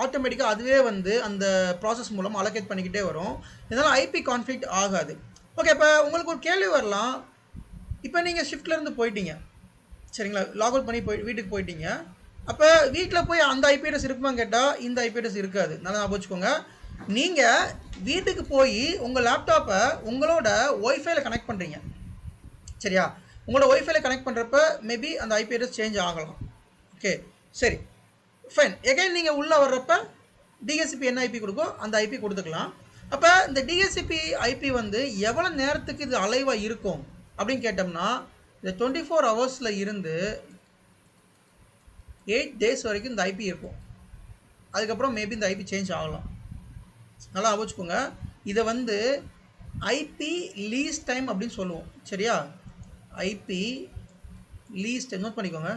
ஆட்டோமேட்டிக்காக அதுவே வந்து அந்த ப்ராசஸ் மூலம் அலோகேட் பண்ணிக்கிட்டே வரும். இதனால் ஐபி கான்ஃப்ளிக்ட் ஆகாது. ஓகே, இப்போ உங்களுக்கு ஒரு கேள்வி வரலாம். இப்போ நீங்கள் ஷிஃப்ட்லேருந்து போயிட்டீங்க, சரிங்களா, லாக் அவுட் பண்ணி வீட்டுக்கு போயிட்டீங்க. அப்போ வீட்டில் போய் அந்த ஐபி அட்ரஸ் இருக்குமான்னு கேட்டால் இந்த ஐபி அட்ரஸ் இருக்காது. நல்லா ஞாபகம் வச்சுக்கோங்க. நீங்கள் வீட்டுக்கு போய் உங்கள் லேப்டாப்பை உங்களோட ஒய்ஃபைல கனெக்ட் பண்ணுறீங்க, சரியா? உங்களோட ஒய்ஃபைல கனெக்ட் பண்ணுறப்ப மேபி அந்த ஐபி அட்ரஸ் சேஞ்ச் ஆகலாம். ஓகே, சரி, ஃபைன். எகைன் நீங்கள் உள்ளே வர்றப்ப டிஹெச்சிபி என்ன ஐபி கொடுக்கோ அந்த ஐபி கொடுத்துக்கலாம். அப்போ இந்த டிஹெச்சிபி ஐபி வந்து எவ்வளோ நேரத்துக்கு இது அலைவாக இருக்கும் அப்படின்னு கேட்டோம்னா, இந்த 24 ஹவர்ஸில் இருந்து 8 days வரைக்கும் இந்த ஐபி இருக்கும். அதுக்கப்புறம் மேபி இந்த ஐபி சேஞ்ச் ஆகலாம். நல்லா வச்சுக்கோங்க. இதை வந்து ஐபி லீஸ் டைம் அப்படின்னு சொல்லுவோம், சரியா? ஐபி லீஸ் டைம் நோட் பண்ணிக்கோங்க.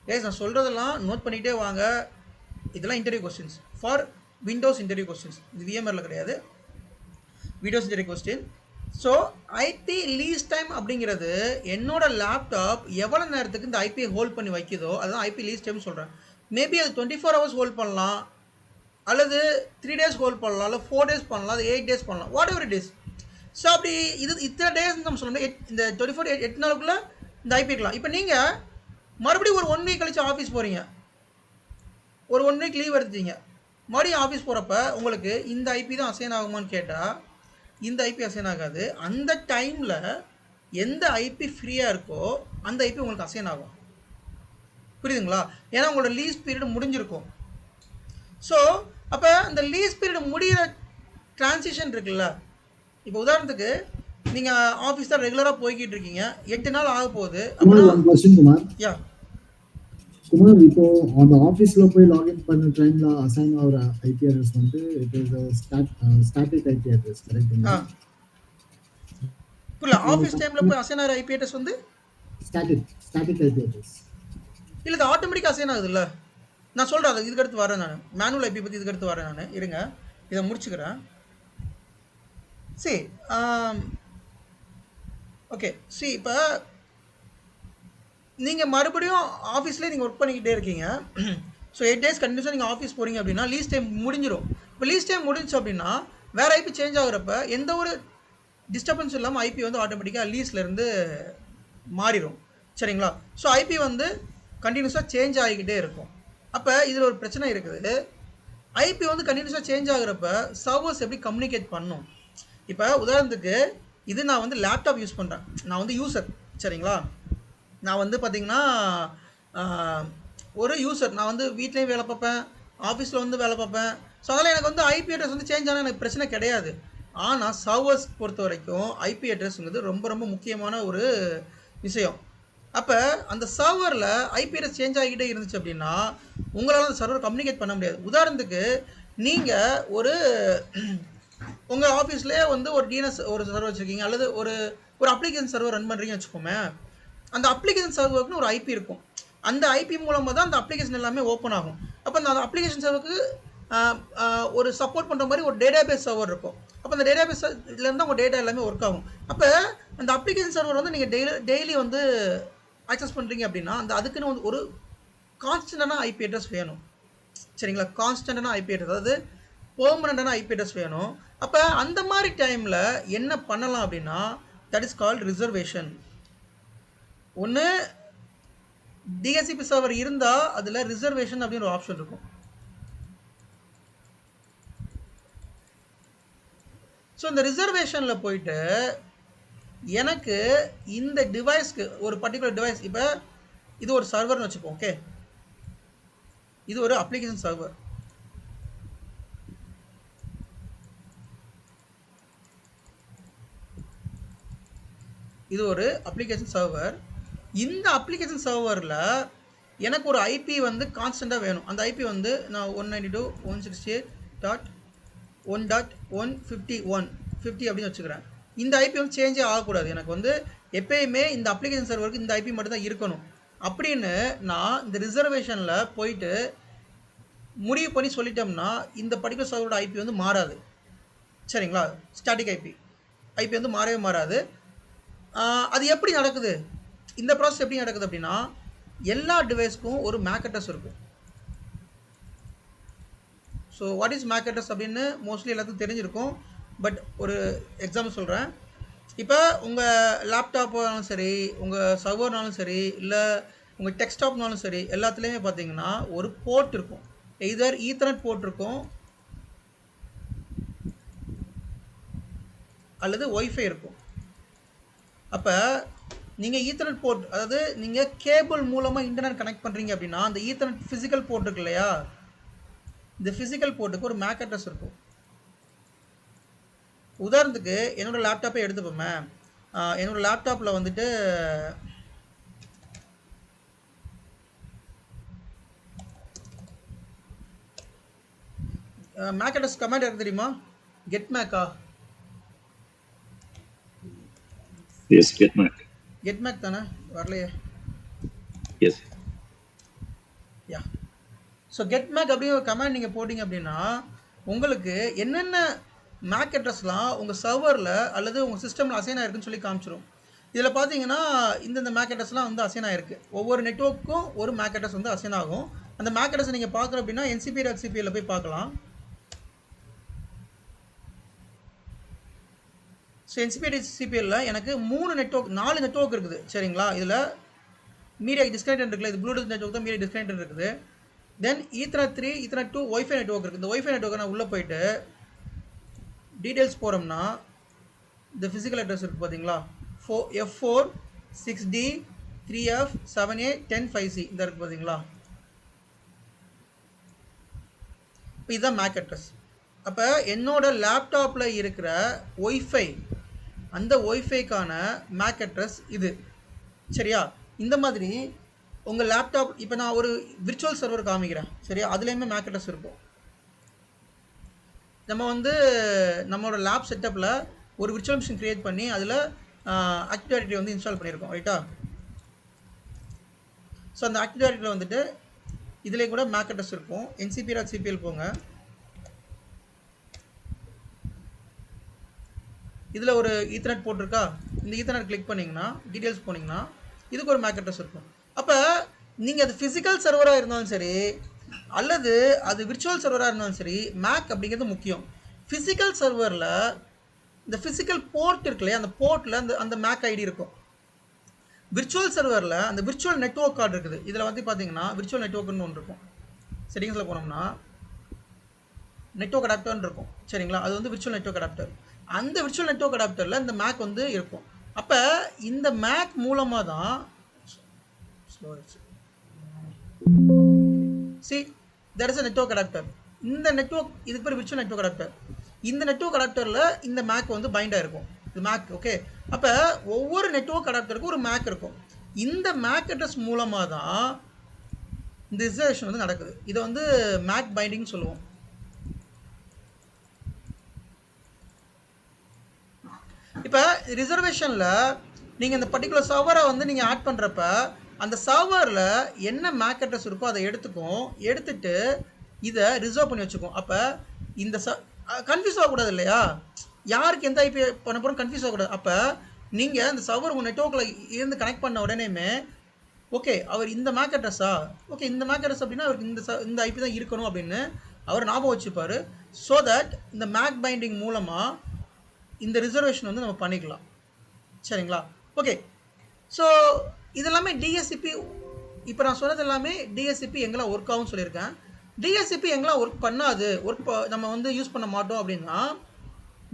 கைஸ், நான் சொல்கிறதெல்லாம் நோட் பண்ணிகிட்டே வாங்க. இதெல்லாம் interview questions for Windows interview questions. இது விஎம்ஆரில் கிடையாது, Windows interview question. So IP lease time அப்படிங்கிறது என்னோட லேப்டாப் எவ்வளோ நேரத்துக்கு இந்த ஐபியை ஹோல்ட் பண்ணி வைக்குதோ அதுதான் ஐபி லீஸ் டைம் சொல்கிறேன். மேபி அது 24 hours ஹோல்ட் பண்ணலாம், அல்லது 3 days ஹோல்ட் பண்ணலாம், இல்லை 4 days பண்ணலாம், அது 8 days பண்ணலாம், what ever it is. So அப்படி இது இத்தனை டேஸ் நம்ம சொல்லணும். இந்த 24 8 நாளுக்குள்ளே இந்த ஐபி இருக்கலாம். இப்போ நீங்கள் மறுபடியும் ஒரு 1 week கழிச்சு ஆஃபீஸ் போகிறீங்க, ஒரு 1 week லீவ் எடுத்தீங்க, மறுபடியும் ஆஃபீஸ் போகிறப்ப உங்களுக்கு இந்த ஐபி தான் அசைன் ஆகுமான்னு கேட்டால் இந்த ஐபி அசைன் ஆகாது. அந்த டைமில் எந்த ஐபி ஃப்ரீயாக இருக்கோ அந்த ஐபி உங்களுக்கு அசைன் ஆகும். புரியுதுங்களா? ஏன்னா உங்களோட லீஸ் பீரியட் முடிஞ்சிருக்கும். ஸோ அப்போ அந்த லீஸ் பீரியட் முடிகிற டிரான்சிஷன் இருக்குல்ல, இப்போ உதாரணத்துக்கு நீங்கள் ஆஃபீஸ் தான் ரெகுலராக போய்கிட்டு இருக்கீங்க, 8 நாள் ஆக போகுது அப்படின்னா, யா குமார், இப்போ அந்த ஆஃபீஸ்ல போய் லாகின் பண்ண டைம்ல அசைன் ஆகிற ஐபி அட்ரஸ் வந்து it is static IP address, கரெக்ட்டுங்களா? புரியல. ஆஃபீஸ் டைமில் போய் அசைன் ஆகிற ஐபி அட்ரஸ் வந்து ஸ்டாட்டிக் ஐபி அட்ரஸ் இல்லை, இது ஆட்டோமேட்டிக்காக அசைன் ஆகுது இல்லை. நான் சொல்கிறேன், அது இதுக்கடுத்து வரேன். நான் மேனுவல் ஐபி பற்றி இதுக்கடுத்து வரேன். நான் இருங்க, இதை முடிச்சுக்கிறேன். சரி, ஓகே. சரி, இப்போ நீங்கள் மறுபடியும் ஆஃபீஸ்லேயே நீங்கள் ஒர்க் பண்ணிக்கிட்டே இருக்கீங்க. ஸோ 8 days கண்டினியூஸாக நீங்கள் ஆஃபீஸ் போகிறீங்க அப்படின்னா லீஸ் டைம் முடிஞ்சிடும். இப்போ லீஸ் டைம் முடிஞ்சு அப்படின்னா வேறு ஐபி சேஞ்ச் ஆகுறப்ப எந்த ஒரு டிஸ்டர்பன்ஸ் இல்லாமல் ஐபி வந்து ஆட்டோமேட்டிக்காக லீஸ்லேருந்து மாறிடும், சரிங்களா? ஸோ ஐபி வந்து கண்டினியூஸாக சேஞ்ச் ஆகிக்கிட்டே இருக்கும். அப்போ இதில் ஒரு பிரச்சனை இருக்குது. ஐபி வந்து கண்டினியூஸாக சேஞ்ச் ஆகுறப்ப சர்வர்ஸ் எப்படி கம்யூனிகேட் பண்ணும்? இப்போ உதாரணத்துக்கு இது நான் வந்து லேப்டாப் யூஸ் பண்ணுறேன், நான் வந்து யூசர், சரிங்களா? நான் வந்து பார்த்திங்கன்னா ஒரு யூசர், நான் வந்து வீட்லேயும் வேலை பார்ப்பேன், ஆஃபீஸில் வந்து வேலை பார்ப்பேன். ஸோ அதனால் எனக்கு வந்து ஐபி அட்ரஸ் வந்து சேஞ்ச் ஆனால் எனக்கு பிரச்சனை கிடையாது. ஆனால் சர்வர்ஸ் பொறுத்த வரைக்கும் ஐபி அட்ரஸ்ங்கிறது ரொம்ப ரொம்ப முக்கியமான ஒரு விஷயம். அப்போ அந்த சர்வரில் ஐபி அட்ரஸ் சேஞ்ச் ஆகிக்கிட்டே இருந்துச்சு அப்படின்னா உங்களால் அந்த சர்வர் கம்யூனிகேட் பண்ண முடியாது. உதாரணத்துக்கு நீங்கள் உங்கள் ஆஃபீஸ்லேயே வந்து ஒரு டிஎன்எஸ் ஒரு சர்வர் வச்சுருக்கீங்க, அல்லது ஒரு அப்ளிகேஷன் சர்வர் ரன் பண்ணுறீங்கன்னு வச்சுக்கோமே. அந்த அப்ளிகேஷன் சர்வருக்குன்னு ஒரு ஐபி இருக்கும். அந்த ஐபி மூலமாக தான் அந்த அப்ளிகேஷன் எல்லாமே ஓப்பன் ஆகும். அப்போ அந்த அப்ளிகேஷன் சர்வருக்கு ஒரு சப்போர்ட் பண்ணுற மாதிரி ஒரு டேட்டாபேஸ் சர்வர் இருக்கும். அப்போ அந்த டேட்டாபேஸ் இதுலேருந்து உங்கள் டேட்டா எல்லாமே ஒர்க் ஆகும். அப்போ அந்த அப்ளிகேஷன் சர்வர் வந்து நீங்கள் டெய்லி வந்து ஆக்சஸ் பண்ணுறீங்க அப்படின்னா அதுக்குன்னு வந்து ஒரு கான்ஸ்டன்டான ஐபி அட்ரஸ் வேணும், சரிங்களா? கான்ஸ்டன்டான ஐபி அட்ரஸ், அதாவது பெர்மனண்டான ஐபி அட்ரஸ் வேணும். அப்போ அந்த மாதிரி டைமில் என்ன பண்ணலாம் அப்படின்னா தட் இஸ் கால்ட் ரிசர்வேஷன். ஒன்று டிஹெச்சிபி சர்வர் இருந்தால் அதில் ரிசர்வேஷன் அப்படின்னு ஒரு ஆப்ஷன் இருக்கும். ஸோ இந்த ரிசர்வேஷனில் போயிட்டு எனக்கு இந்த டிவைஸ்க்கு ஒரு பர்டிகுலர் டிவைஸ், இப்போ இது ஒரு சர்வர்னு வச்சுப்போம், ஓகே? இது ஒரு அப்ளிகேஷன் சர்வர். இது ஒரு அப்ளிகேஷன் சர்வர். இந்த அப்ளிகேஷன் சர்வரில் எனக்கு ஒரு ஐபி வந்து கான்ஸ்டண்ட்டாக வேணும். அந்த ஐபி வந்து நான் 192.168.1.151 அப்படின்னு வச்சுக்கிறேன். இந்த ஐபி வந்து சேஞ்சே ஆகக்கூடாது. எனக்கு வந்து எப்பயுமே இந்த அப்ளிகேஷன் சர்வருக்கு இந்த ஐபி மட்டும் தான் இருக்கணும் அப்படின்னு நான் இந்த ரிசர்வேஷனில் போயிட்டு முடிவு பண்ணி சொல்லிட்டோம்னா இந்த பர்டிகுலர் சர்வரோட ஐபி வந்து மாறாது. சரிங்களா? ஸ்டாட்டிக் ஐபி வந்து மாறவே மாறாது. அது எப்படி நடக்குது? இந்த ப்ராசஸ் எப்படி நடக்குது அப்படின்னா, எல்லா டிவைஸ்க்கும் ஒரு மேக் அட்ரஸ் இருக்கும். So what is MAC address அப்படின்னு மோஸ்ட்லி எல்லாத்துக்கும் தெரிஞ்சிருக்கும். பட் ஒரு எக்ஸாம்பிள் சொல்கிறேன். இப்போ உங்கள் லேப்டாப்னாலும் சரி, உங்கள் சர்வர்னாலும் சரி, இல்லை உங்கள் டெஸ்க்டாப்னாலும் சரி, எல்லாத்துலேயுமே பார்த்தீங்கன்னா ஒரு போர்ட் இருக்கும். எய்தர் ஈத்தர்நெட் போர்ட் இருக்கும் அல்லது ஒய்ஃபை இருக்கும். அப்போ நீங்கள் ஈத்தர்நெட் போர்ட், அதாவது நீங்கள் கேபிள் மூலமாக இன்டர்நெட் கனெக்ட் பண்ணுறீங்க அப்படின்னா அந்த ஈத்தர்நெட் ஃபிசிக்கல் போர்ட் இருக்கு இல்லையா, இந்த ஃபிசிக்கல் போர்ட்டுக்கு ஒரு மேக் அட்ரஸ் இருக்கும். உதாரணத்துக்கு என்னோடய லேப்டாப்பை எடுத்துப்போமே. என்னோடய லேப்டாப்பில் வந்துட்டு மேக் அட்ரஸ் கமாண்ட் எனக்கு தெரியுமா? கெட் மேக்கா? Yes, get mac. Get mac தானே? வரலையே. Yes. Yeah. So get mac அப்படிங்கிற ஒரு கமாண்ட் நீங்கள் போட்டிங்க அப்படின்னா உங்களுக்கு என்னென்ன மேக் அட்ரஸ்லாம் உங்கள் சர்வரில் அல்லது உங்கள் சிஸ்டமில் அசைன் ஆகிருக்குன்னு சொல்லி காமிச்சிடும். இதில் பார்த்தீங்கன்னா இந்தந்த மேக் அட்ரஸ்லாம் வந்து அசைன் ஆகிருக்கு. ஒவ்வொரு நெட்வொர்க்கும் ஒரு மேக் அட்ரஸ் வந்து அசைன் ஆகும். அந்த மேக் அட்ரஸ் நீங்கள் பார்க்குறோம் அப்படின்னா ncp.cpl போய் பார்க்கலாம். ஸோ ncp.cpl எனக்கு 4 நெட்வொர்க் இருக்குது. சரிங்களா? இதில் மீடியா டிஸ்கனெக்டட் இருக்குல்ல, இது ப்ளூடூத் நெட்வொர்க் தான், மீடியா டிஸ்கனெக்டட் இருக்குது. தென் ஈத்தர்நெட் 3, ஈத்தர்நெட் 2 ஒய்ஃபை நெட்வொர்க் இருக்குது. இந்த ஒய்ஃபை நெட்வொர்க்கை நான் உள்ளே போயிட்டு டீட்டெயில்ஸ் போகிறோம்னா இந்த ஃபிசிக்கல் அட்ரஸ் இருக்குது பார்த்தீங்களா, F4 6D 3F 7A 10 5C இந்த இருக்குது பார்த்தீங்களா. இப்போ இதுதான் மேக் அட்ரஸ். அப்போ என்னோட லேப்டாப்பில் இருக்கிற ஒய்ஃபை, அந்த ஒய்ஃபைக்கான மேக் அட்ரஸ் இது. சரியா? இந்த மாதிரி உங்கள் லேப்டாப், இப்போ நான் ஒரு விர்ச்சுவல் சர்வர் காமிக்கிறேன். சரியா? அதுலேயுமே மேக் அட்ரஸ் இருக்கும். நம்ம வந்து நம்மளோட லேப் செட்டப்பில் ஒரு விர்ச்சுவல் மிஷின் க்ரியேட் பண்ணி அதில் ஆக்டிவ் டைரக்டரி வந்து இன்ஸ்டால் பண்ணியிருக்கோம். ரைட்டா? ஸோ அந்த ஆக்டிவ் டைரக்டரியில் வந்துட்டு இதிலே கூட மேக் அட்ரஸ் இருக்கும். ncp.cpl போங்க. இதில் ஒரு ஈத்தர்நெட் போட்டிருக்கா, இந்த ஈத்தர்நெட் கிளிக் பண்ணிங்கன்னா டீட்டெயில்ஸ் போனீங்கன்னா இதுக்கு ஒரு மேக் அட்ரஸ் இருக்கும். அப்போ நீங்கள் அது ஃபிசிக்கல் சர்வராக இருந்தாலும் சரி அல்லது அது விர்ச்சுவல் சர்வராக இருந்தாலும் சரி, மேக் அப்படிங்கிறது முக்கியம். ஃபிசிக்கல் சர்வரில் இந்த ஃபிசிக்கல் போர்ட் இருக்கு இல்லையா, அந்த போர்ட்டில் அந்த மேக் ஐடி இருக்கும். விர்ச்சுவல் சர்வரில் அந்த விர்ச்சுவல் நெட்வொர்க் கார்டு இருக்குது. இதில் வந்து பார்த்தீங்கன்னா விர்ச்சுவல் நெட்வொர்க்னு ஒன்று இருக்கும். செட்டிங்ஸில் போனோம்னா நெட்வொர்க் அடாப்டர்னு இருக்கும். சரிங்களா? அது வந்து விர்ச்சுவல் நெட்வொர்க் அடாப்டர். அந்த விர்ச்சுவல் நெட்வொர்க் அடாப்டரில் இந்த மேக் வந்து இருக்கும். அப்போ இந்த மேக் மூலமாக தான் see there is a network adapter. இந்த நெட்வொர்க் இதுக்கு பேர் விர்ச்சுவல் நெட்வொர்க் அடாப்டர். இந்த நெட்வொர்க் அடாப்டரில் இந்த மேக் வந்து பைண்ட் ஆகிருக்கும். இது மேக். ஓகே. அப்போ ஒவ்வொரு நெட்வொர்க் அடாப்டருக்கும் ஒரு மேக் இருக்கும். இந்த மேக் அட்ரஸ் மூலமாக தான் இந்த ரிசர்வேஷன் வந்து நடக்குது. இதை வந்து மேக் பைண்டிங் சொல்லுவோம். இப்போ ரிசர்வேஷனில் நீங்கள் இந்த பர்டிகுலர் சர்வரை வந்து நீங்கள் ஆட் பண்ணுறப்ப அந்த சர்வரில் என்ன மேக் அட்ரஸ் இருக்கோ அதை எடுத்துட்டு இதை ரிசர்வ் பண்ணி வச்சுக்கும். அப்போ இந்த கன்ஃபியூஸ் ஆகக்கூடாது இல்லையா, யாருக்கு எந்த ஐபி பண்ண போகிறோம் கன்ஃபியூஸ் ஆகக்கூடாது. அப்போ நீங்கள் அந்த சர்வர் உங்கள் நெட்வொர்க்கில் இருந்து கனெக்ட் பண்ண உடனேமே ஓகே அவர் இந்த மேக் அட்ரஸா, ஓகே இந்த மேக் அட்ரஸ் அப்படின்னா அவருக்கு இந்த ஐபி தான் இருக்கணும் அப்படின்னு அவர் ஞாபகம் வச்சுப்பார். ஸோ தட் இந்த மேக் பைண்டிங் மூலமாக இந்த ரிசர்வேஷன் வந்து நம்ம பண்ணிக்கலாம். சரிங்களா? ஓகே. ஸோ இதெல்லாமே டிஎஸ்சிபி. இப்போ நான் சொன்னது எல்லாமே டிஎஸ்சிபி எங்கெல்லாம் ஒர்க் ஆகும்னு சொல்லியிருக்கேன். டிஎஸ்சிபி எங்கெல்லாம் ஒர்க் பண்ணாது, நம்ம வந்து யூஸ் பண்ண மாட்டோம் அப்படின்னா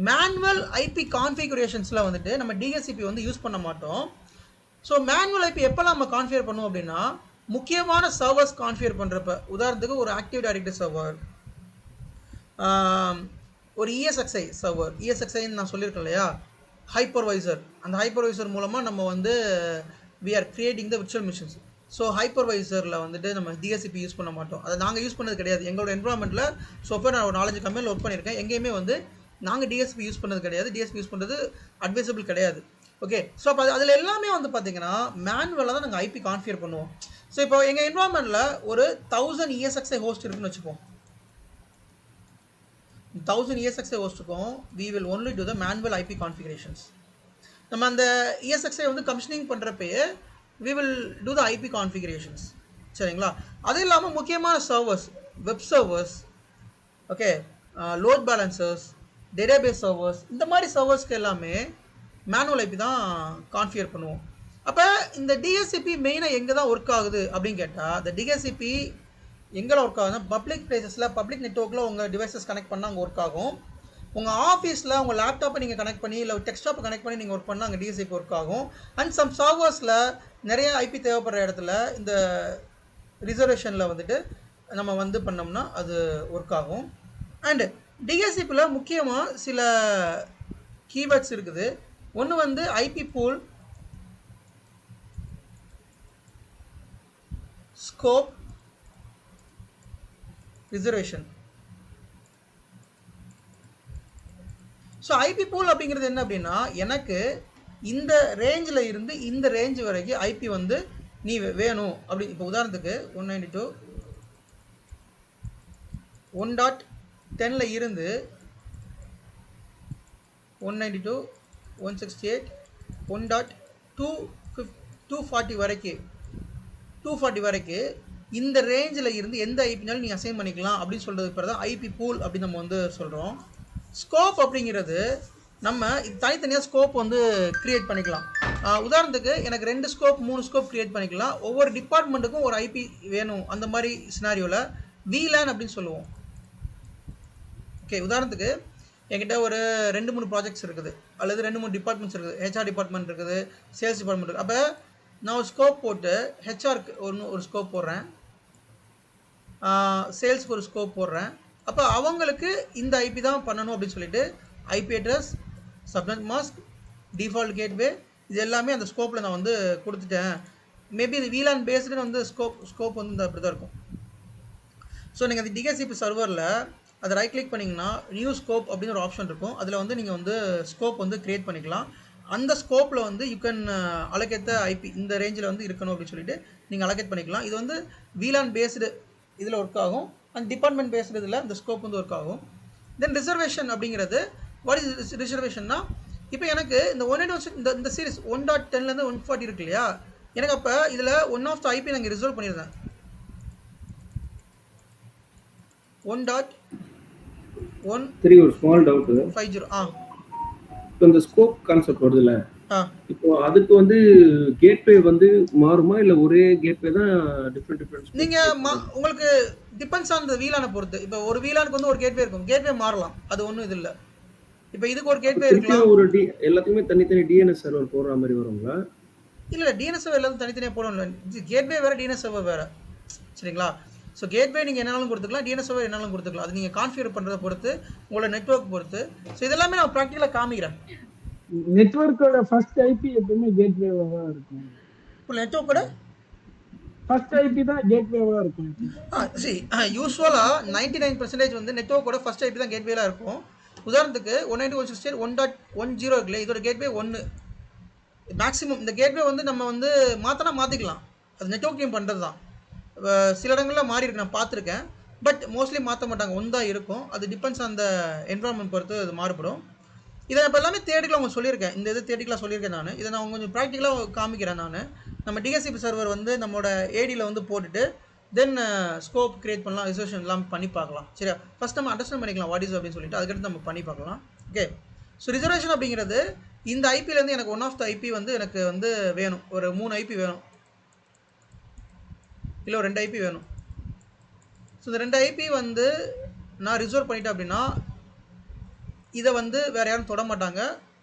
மேனுவல் ஐபி கான்ஃபிகரேஷன்ஸில் வந்துட்டு நம்ம டிஎஸ்சிபி வந்து யூஸ் பண்ண மாட்டோம். ஸோ மேனுவல் ஐபி எப்போல்லாம் நம்ம கான்ஃபிகர் பண்ணுவோம் அப்படின்னா முக்கியமான சர்வர்ஸ் கான்ஃபிகர் பண்ணுறப்ப, உதாரணத்துக்கு ஒரு ஆக்டிவ் டைரக்டரி சர்வர், ஒரு ESXi சர்வர், ESXiன்னு நான் சொல்லியிருக்கேன் இல்லையா, ஹைப்பர்வைசர். அந்த ஹைப்பர்வைசர் மூலமாக நம்ம வந்து we are creating the virtual machines. So ஹைப்பர்வைசரில் வந்துட்டு நம்ம டிஎஸ்சிபி யூஸ் பண்ண மாட்டோம். அதை நாங்கள் யூஸ் பண்ணது கிடையாது. எங்களோட என்வரான்மெண்ட்டில் ஸோ நான் ஒரு 4-5 கம்பெனியில் ஒர்க் பண்ணியிருக்கேன். எங்கேயுமே வந்து நாங்கள் டிஎஸ்பி யூஸ் பண்ணது கிடையாது. டிஎஸ்பி யூஸ் பண்ணுறது அட்வைசபிள் கிடையாது. ஓகே, ஸோ அப்போ அதில் எல்லாமே வந்து பார்த்தீங்கன்னா மேனுவலாக தான் நாங்கள் ஐபி கான்ஃபிகர் பண்ணுவோம். ஸோ இப்போ எங்கள் என்வரான்மெண்ட்டில் ஒரு 1000 ESXi ஹோஸ்ட் இருக்குன்னு வச்சுப்போம். 1000 ESXi ஹோஸ்ட்டுக்கும் we will only do the manual IP configurations. நம்ம அந்த ESXi வந்து commissioning பண்ணுறப்பயே we will do the IP configurations. சரிங்களா? அது இல்லாமல் முக்கியமான servers, web servers, okay, load balancers, database servers, இந்த மாதிரி சர்வர்ஸ்க்கு எல்லாமே மேனுவல் ஐபி தான் கான்ஃபிகர் பண்ணுவோம். அப்போ இந்த டிஎஸ்சிபி மெயினாக எங்கே தான் ஒர்க் ஆகுது அப்படின்னு கேட்டால், இந்த டிஎஸ்சிபி எங்கே ஒர்க் ஆகுதுன்னா பப்ளிக் பிளேசஸில், பப்ளிக் நெட்வொர்க்கில் உங்கள் டிவைசஸ் கனெக்ட் பண்ணால் அங்கே ஒர்க் ஆகும். உங்கள் ஆஃபீஸில் உங்கள் லேப்டாப்பை நீங்கள் கனெக்ட் பண்ணி இல்லை டெஸ்க்டாப்பை கனெக்ட் பண்ணி நீங்கள் ஒர்க் பண்ணால் அங்கே டிஎஸ்சிபி ஒர்க் ஆகும். அண்ட் சம் சர்வர்ஸில் நிறைய ஐபி தேவைப்படுற இடத்துல இந்த ரிசர்வேஷனில் வந்துட்டு நம்ம வந்து பண்ணோம்னா அது ஒர்க் ஆகும். அண்டு டிஎஸ்சிபியில் முக்கியமாக சில கீவேர்ட்ஸ் இருக்குது. ஒன்று வந்து IP pool, scope, reservation. So IP pool அப்படிங்கிறது என்ன அப்படின்னா, எனக்கு இந்த ரேஞ்சில் இருந்து இந்த ரேஞ்ச் வரைக்கும் ஐபி வந்து நீ வேணும் அப்படி. இப்போ உதாரணத்துக்கு 192.1.10 இருந்து 192.168.1.240 வரைக்கும் 240 வரைக்கும் இந்த ரேஞ்சில் இருந்து எந்த ஐபினாலும் நீங்கள் அசைன் பண்ணிக்கலாம் அப்படின்னு சொல்கிறது பேர் தான் ஐபி பூல் அப்படின்னு நம்ம வந்து சொல்கிறோம். ஸ்கோப் அப்படிங்கிறது நம்ம தனித்தனியாக ஸ்கோப் வந்து க்ரியேட் பண்ணிக்கலாம். உதாரணத்துக்கு எனக்கு 2 ஸ்கோப் 3 ஸ்கோப் க்ரியேட் பண்ணிக்கலாம். ஒவ்வொரு டிபார்ட்மெண்ட்டுக்கும் ஒரு ஐபி வேணும். அந்த மாதிரி சினாரியோவில் VLAN அப்படின்னு சொல்லுவோம். ஓகே, உதாரணத்துக்கு என்கிட்ட ஒரு 2-3 ப்ராஜெக்ட்ஸ் இருக்குது, அல்லது 2-3 டிபார்ட்மெண்ட்ஸ் இருக்குது. HR டிபார்ட்மெண்ட் இருக்குது, சேல்ஸ் டிபார்ட்மெண்ட் இருக்குது. அப்போ நான் ஒரு ஸ்கோப் போட்டு ஹெச்ஆருக்கு ஒரு ஸ்கோப் போடுறேன், சேல்ஸ்க்கு ஒரு ஸ்கோப் போடுறேன். அப்போ அவங்களுக்கு இந்த ஐபி தான் பண்ணணும் அப்படின்னு சொல்லிட்டு IP address, subnet mask, default gateway இது எல்லாமே அந்த ஸ்கோப்பில் நான் வந்து கொடுத்துட்டேன். மேபி இது VLAN பேஸ்டு வந்து ஸ்கோப் வந்து இந்த அப்படி தான் இருக்கும். ஸோ நீங்கள் அந்த டிஎஸ்சிபி சர்வரில் அதை ரைட் கிளிக் பண்ணிங்கன்னா நியூ ஸ்கோப் அப்படின்னு ஒரு ஆப்ஷன் இருக்கும். அதில் வந்து நீங்கள் வந்து ஸ்கோப் வந்து க்ரியேட் பண்ணிக்கலாம். அந்த ஸ்கோப்பில் வந்து யூ கேன் அலோகேட் ஐபி இந்த ரேஞ்சில் வந்து இருக்கணும் அப்படின்னு சொல்லிட்டு நீங்கள் அலோகேட் பண்ணிக்கலாம். இது வந்து VLAN பேஸ்டு இதில் ஒர்க் ஆகும். அண்ட் டிபார்ட்மெண்ட் பேஸ்டு இதில் இந்த ஸ்கோப் வந்து ஒர்க் ஆகும். தென் ரிசர்வேஷன் அப்படிங்கிறது வாட் இஸ் ரிசர்வேஷன்னா, இப்போ எனக்கு இந்த 181 இந்த சீரிஸ் 1.10லேருந்து 140 இருக்கு இல்லையா, எனக்கு அப்போ இதில் ஒன் ஆஃப் த ஐபி நாங்கள் ரிசர்வ் பண்ணியிருந்தேன். 1.1 ஒரு ஸ்மால் டவுட் 50. இப்போ இந்த ஸ்கோப் கான்செப்ட் வருதுல்ல, இப்போ அதுக்கு வந்து கேட்வே வந்து மாறுமா இல்ல ஒரே கேட்வே தான் டிஃபரெண்ட் நீங்க உங்களுக்கு டிபெண்ட்ஸ் ஆன் தி VLAN பொறுத்து. இப்போ ஒரு VLANக்கு வந்து ஒரு கேட்வே இருக்கும், கேட்வே மாறலாம், அது ஒண்ணும் இது இல்ல. இப்போ இதுக்கு ஒரு கேட்வே இருக்கலாம். ஒரு எல்லாத்துக்குமே தனித்தனி DNS சர்வர் போடுற மாதிரி வருங்களா? இல்ல DNS சர்வர் எல்லாரும் தனித்தனியா போடணும். கேட்வே வேற, DNS சர்வர் வேற. சரிங்களா? ஸோ கேட்வே நீங்கள் என்னாலும் கொடுத்துக்கலாம், DNS சர்வர் என்னாலும் கொடுத்துக்கலாம். அது நீங்கள் கான்ஃபிகர் பண்ணுறதை பொறுத்து, உங்களோட நெட்வொர்க் பொறுத்து. ஸோ இதெல்லாமே நான் ப்ராக்டிக்கலாக காமிக்கிறேன். நெட்வொர்க்கோட ஃபர்ஸ்ட் ஐபி எப்பவுமே கேட்வேவா தான் இருக்கும். இப்போ நெட்வொர்க்கோட ஃபர்ஸ்ட் ஐபி தான் கேட்வேவா இருக்கும். சரி, யூஸ்வலாக 99% வந்து நெட்வொர்க்கோட ஃபர்ஸ்ட் ஐபி தான் கேட்வேலாம் இருக்கும். உதாரணத்துக்கு 192.168.1.10 இருக்குல்ல, இதோட கேட்வே 1 மேக்ஸிமம். இந்த கேட்வே வந்து நம்ம வந்து மாற்றிக்கலாம். அது நெட்வொர்க் டீம் பண்ணுறது தான். சில இடங்களில் மாறி இருக்கு, நான் பார்த்துருக்கேன். பட் மோஸ்ட்லி மாற்ற மாட்டாங்க, 1 தான் இருக்கும். அது டிபெண்ட்ஸ் அந்த என்வரான்மெண்ட் பொறுத்து அது மாறுபடும். இதை இப்போ எல்லாமே தேடிக்கலாம் உங்களுக்கு சொல்லியிருக்கேன். இந்த இது தேடிக்கலாம் சொல்லியிருக்கேன் நான். இதை நான் கொஞ்சம் ப்ராக்டிக்கலாக காமிக்கிறேன் நான். நம்ம டிஎஸ்சிபி சர்வர் வந்து நம்மளோட ஏடியில் வந்து போட்டுட்டு தென் ஸ்கோப் கிரியேட் பண்ணலாம், ரிசர்வேஷன் எல்லாம் பண்ணி பார்க்கலாம். சரியா? ஃபஸ்ட் நம்ம அண்டர்ஸ்டாண்ட் பண்ணிக்கலாம் வாட் இஸ் அப்படின்னு சொல்லிட்டு, அதுக்கடுத்து நம்ம பண்ணி பார்க்கலாம். ஓகே, ஸோ ரிசர்வேஷன் அப்படிங்கிறது இந்த ஐபிலேருந்து எனக்கு ஒன் ஆஃப் த ஐபி வந்து எனக்கு வந்து வேணும். ஒரு 3 ஐபி வேணும், இல்லை ஒரு 2 ஐபி வேணும். ஸோ இந்த 2 ஐபி வந்து நான் ரிசர்வ் பண்ணிட்டேன் அப்படின்னா இதை வந்து வேறு யாரும் தொட மாட்டாங்க.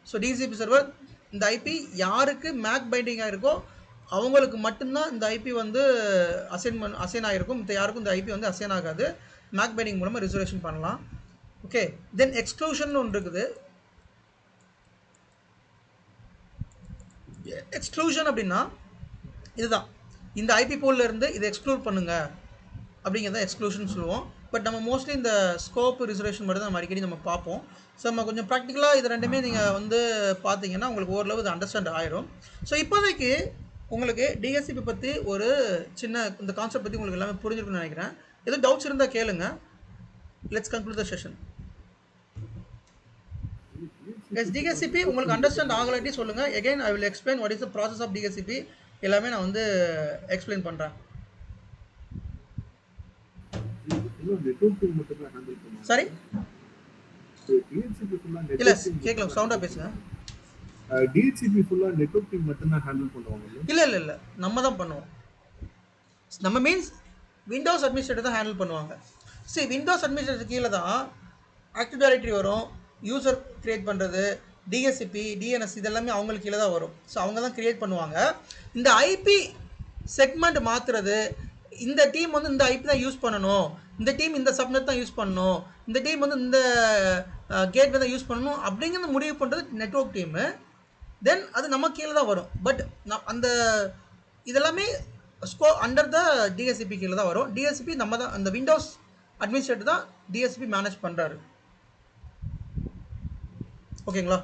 ஸோ டிசிபி சர்வர் இந்த ஐபி யாருக்கு மேக் பைண்டிங்காக இருக்கோ அவங்களுக்கு மட்டும்தான் இந்த ஐபி வந்து அசைன் ஆகிருக்கும். மற்ற யாருக்கும் இந்த ஐபி வந்து அசைன் ஆகாது. மேக் பைண்டிங் மூலமாக ரிசர்வேஷன் பண்ணலாம். ஓகே, தென் எக்ஸ்க்ளூஷன் ஒன்று இருக்குது. எக்ஸ்க்ளூஷன் அப்படின்னா இதுதான், இந்த ஐபி போல்ல இருந்து இதை எக்ஸ்க்ளூட் பண்ணுங்க அப்படிங்கிறத எக்ஸ்க்ளூஷன் சொல்லுவோம். பட் நம்ம மோஸ்ட்லி இந்த ஸ்கோப் ரிசர்வேஷன் மட்டும் தான் நம்ம அடிக்கடி நம்ம பார்ப்போம். ஸோ நம்ம கொஞ்சம் ப்ராக்டிக்கலாக இது ரெண்டுமே நீங்கள் வந்து பார்த்தீங்கன்னா உங்களுக்கு ஓரளவு இது அண்டர்ஸ்டாண்ட் ஆயிரும். ஸோ இப்போதைக்கு உங்களுக்கு டிஎஸ்சிபி பற்றி ஒரு சின்ன இந்த கான்செப்ட் பற்றி உங்களுக்கு எல்லாமே புரிஞ்சிருக்குன்னு நினைக்கிறேன். எதுவும் டவுட்ஸ் இருந்தால் கேளுங்க. Let's conclude the session. DHCP உங்களுக்கு அண்டர்ஸ்டாண்ட் ஆகலாட்டி சொல்லுங்கள். Again I will explain what is the process of DHCP. எல்லாமே நான் வந்து எக்ஸ்பிளைன் பண்ணுறேன். சரி இல்ல கேட்கல, சவுண்டா பேசுங்க. டிஹெச்சிபி ஃபுல்லா நெட்வொர்க்கிங் மட்டும் தான் ஹேண்டில் பண்ணுவாங்க. இல்ல நம்ம தான் பண்ணுவோம். நம்ம மீன்ஸ் விண்டோஸ் அட்மினிஸ்ட்ரேட்டர் தான் ஹேண்டில் பண்ணுவாங்க. சரி, விண்டோஸ் அட்மினிஸ்ட்ரேட்டர் கீழே தான் ஆக்டிவ் டைரக்டரி வரும், யூசர் கிரியேட் பண்ணுறது, டிஎஸ்சிபி, டிஎன்எஸ் இதெல்லாமே அவங்களுக்கு கீழே தான் வரும். ஸோ அவங்க தான் கிரியேட் பண்ணுவாங்க. இந்த ஐபி செக்மெண்ட் மாற்றுறது, இந்த டீம் வந்து இந்த ஐபி தான் யூஸ் பண்ணணும், இந்த டீம் இந்த சப்நெட் தான் யூஸ் பண்ணணும், இந்த டீம் வந்து இந்த கேட்வே தான் யூஸ் பண்ணணும் அப்படிங்கிறது முடிவு பண்ணுறது நெட்வொர்க் டீமு. தென் அது நம்ம கீழே தான் வரும். பட் அந்த இதெல்லாமே அண்டர் த டிஎஸ்சிபி கீழே தான் வரும். டிஎஸ்சிபி நம்ம தான், அந்த விண்டோஸ் அட்மினிஸ்ட்ரேட்டர் தான் டிஎஸ்சிபி மேனேஜ் பண்ணுறாரு. ஓகேங்களா?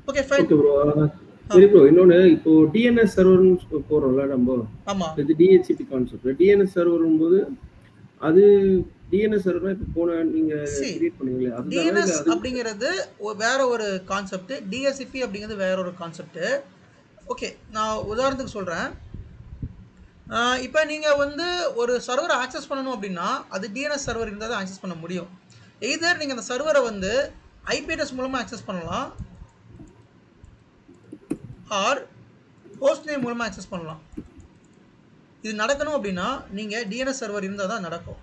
Okay fine. Okay bro. சரி ப்ரோ, இன்னொன்று இப்போ டிஎன்எஸ் சர்வர்னு போகிறோம்ல நம்ம. ஆமாம், இது டிஹெச்சிபி கான்செப்ட். டிஎன்எஸ் சர்வரும் போது அது டிஎன்எஸ் சர்வர் இப்போ போன நீங்கள் கிரியேட் பண்ணுவீங்களே, அது டிஎன்எஸ் அப்படிங்கிறது வேற ஒரு கான்செப்ட், டிஎஸ்சிபி அப்படிங்கிறது வேற ஒரு கான்செப்ட். ஓகே, நான் உதாரணத்துக்கு சொல்கிறேன். இப்போ நீங்கள் வந்து ஒரு சர்வரை ஆக்சஸ் பண்ணணும் அப்படின்னா அது டிஎன்எஸ் சர்வர் இருந்தால் தான் ஆக்சஸ் பண்ண முடியும். எய்தர் நீங்கள் அந்த சர்வரை வந்து ஐபி அட்ரஸ் மூலமாக ஆக்சஸ் பண்ணலாம், ஆர் ஹோஸ்ட் நேம் மூலமாக ஆக்சஸ் பண்ணலாம். இது நடக்கணும் அப்படின்னா நீங்கள் டிஎன்எஸ் சர்வர் இருந்தால் தான் நடக்கும்.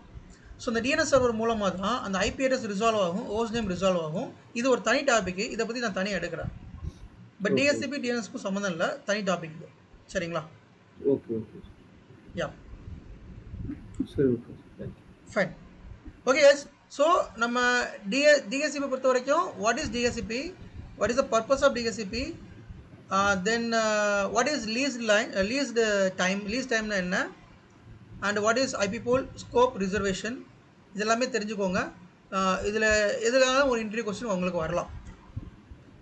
ஸோ இந்த டிஎன்எஸ் சர்வர் மூலமாக தான் அந்த ஐபி அட்ரஸ் ரிசால்வ் ஆகும், ஹோஸ்ட் நேம் ரிசால்வ் ஆகும். இது ஒரு தனி டாபிக், இதை பற்றி நான் தனியாக எடுக்கிறேன். பட் டிஎஸ்சிபி டிஎன்எஸ்க்கும் சம்மந்தம் இல்லை, தனி டாபிக் இது. சரிங்களா? ஓகே ஓகே யா சரி okay fine. Okay yes. So நம்ம டிஎஸ்சிபி பொறுத்த வரைக்கும் what is DHCP, what is the purpose of DHCP, then what is leased time என்ன, and what is IP pool scope reservation, இதெல்லாமே தெரிஞ்சுக்கோங்க. இதில் எதுனாலும் ஒரு இன்டர்வியூ கொஸ்டின் உங்களுக்கு வரலாம்.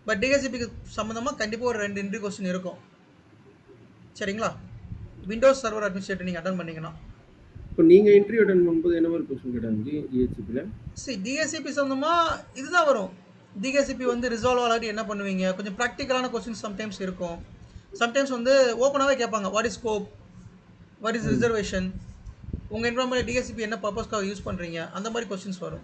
பட் டிஎஸ்சிபிக்கு சம்மந்தமாக கண்டிப்பாக ஒரு 2 இன்டர்வியூ கொஸ்டின் இருக்கும். சரிங்களா? விண்டோஸ் சர்வர் அட்மினிஸ்ட்ரேட்டர் நீங்கள் அட்டன் பண்ணிங்கன்னா. இப்போ நீங்கள் இன்டர்வியூ அட்டன் பண்ணும்போது என்ன மாதிரி கொஸ்டின் கேட்டாங்க டிஹெச்சிபியில்? சரி, டிஎஸ்சிபி சம்மந்தமாக இதுதான் வரும். டிஎஸ்சிபி வந்து ரிசால்வ் ஆகாட்டி என்ன பண்ணுவீங்க, கொஞ்சம் ப்ராக்டிக்கலான கொஸ்டின்ஸ் சம்டைம்ஸ் இருக்கும். சம்டைம்ஸ் வந்து ஓப்பனாகவே கேட்பாங்க, what is scope, what is reservation, உங்கள் என்வரான்மெண்ட் டிஎஸ்சிபி என்ன பர்பஸ்க்காக யூஸ் பண்ணுறீங்க, அந்த மாதிரி கொஸ்டின்ஸ் வரும்.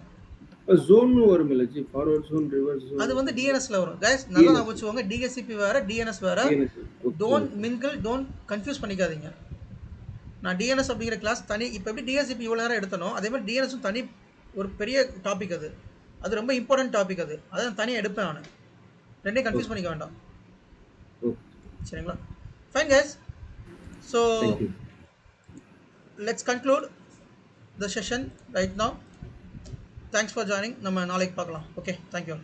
ஜோன் வரும் இல்லை ஜி, ஃபார்வர்ட் ஜோன், ரிவர்ஸ் ஜோன், அது வந்து டிஎன்எஸ்ல வரும். கைஸ் நல்லா ஞாபகம் வச்சுக்கோங்க, டிஎஸ்சிபி வேற, டிஎன்எஸ் வேற. டோன்ட் மிங்கிள், டோன்ட் கன்ஃபியூஸ் பண்ணிக்காதீங்க. நான் டிஎன்எஸ் அப்படிங்கிற கிளாஸ் தனி, இப்போ எப்படி டிஎஸ்சிபி இவ்வளோ நேரம் எடுத்தனோ அதே மாதிரி டிஎன்எஸும் தனி ஒரு பெரிய டாபிக். அது ரொம்ப இம்பார்ட்டன்ட் டாபிக். அது நான் தனியாக எடுப்பேன். நான் ரெண்டையும் கன்ஃபியூஸ் பண்ணிக்க வேண்டாம். சரிங்களா? Fine guys. So let's conclude the session right now. Thanks for joining. நம்ம நாளைக்கு பார்க்கலாம். Okay, thank you.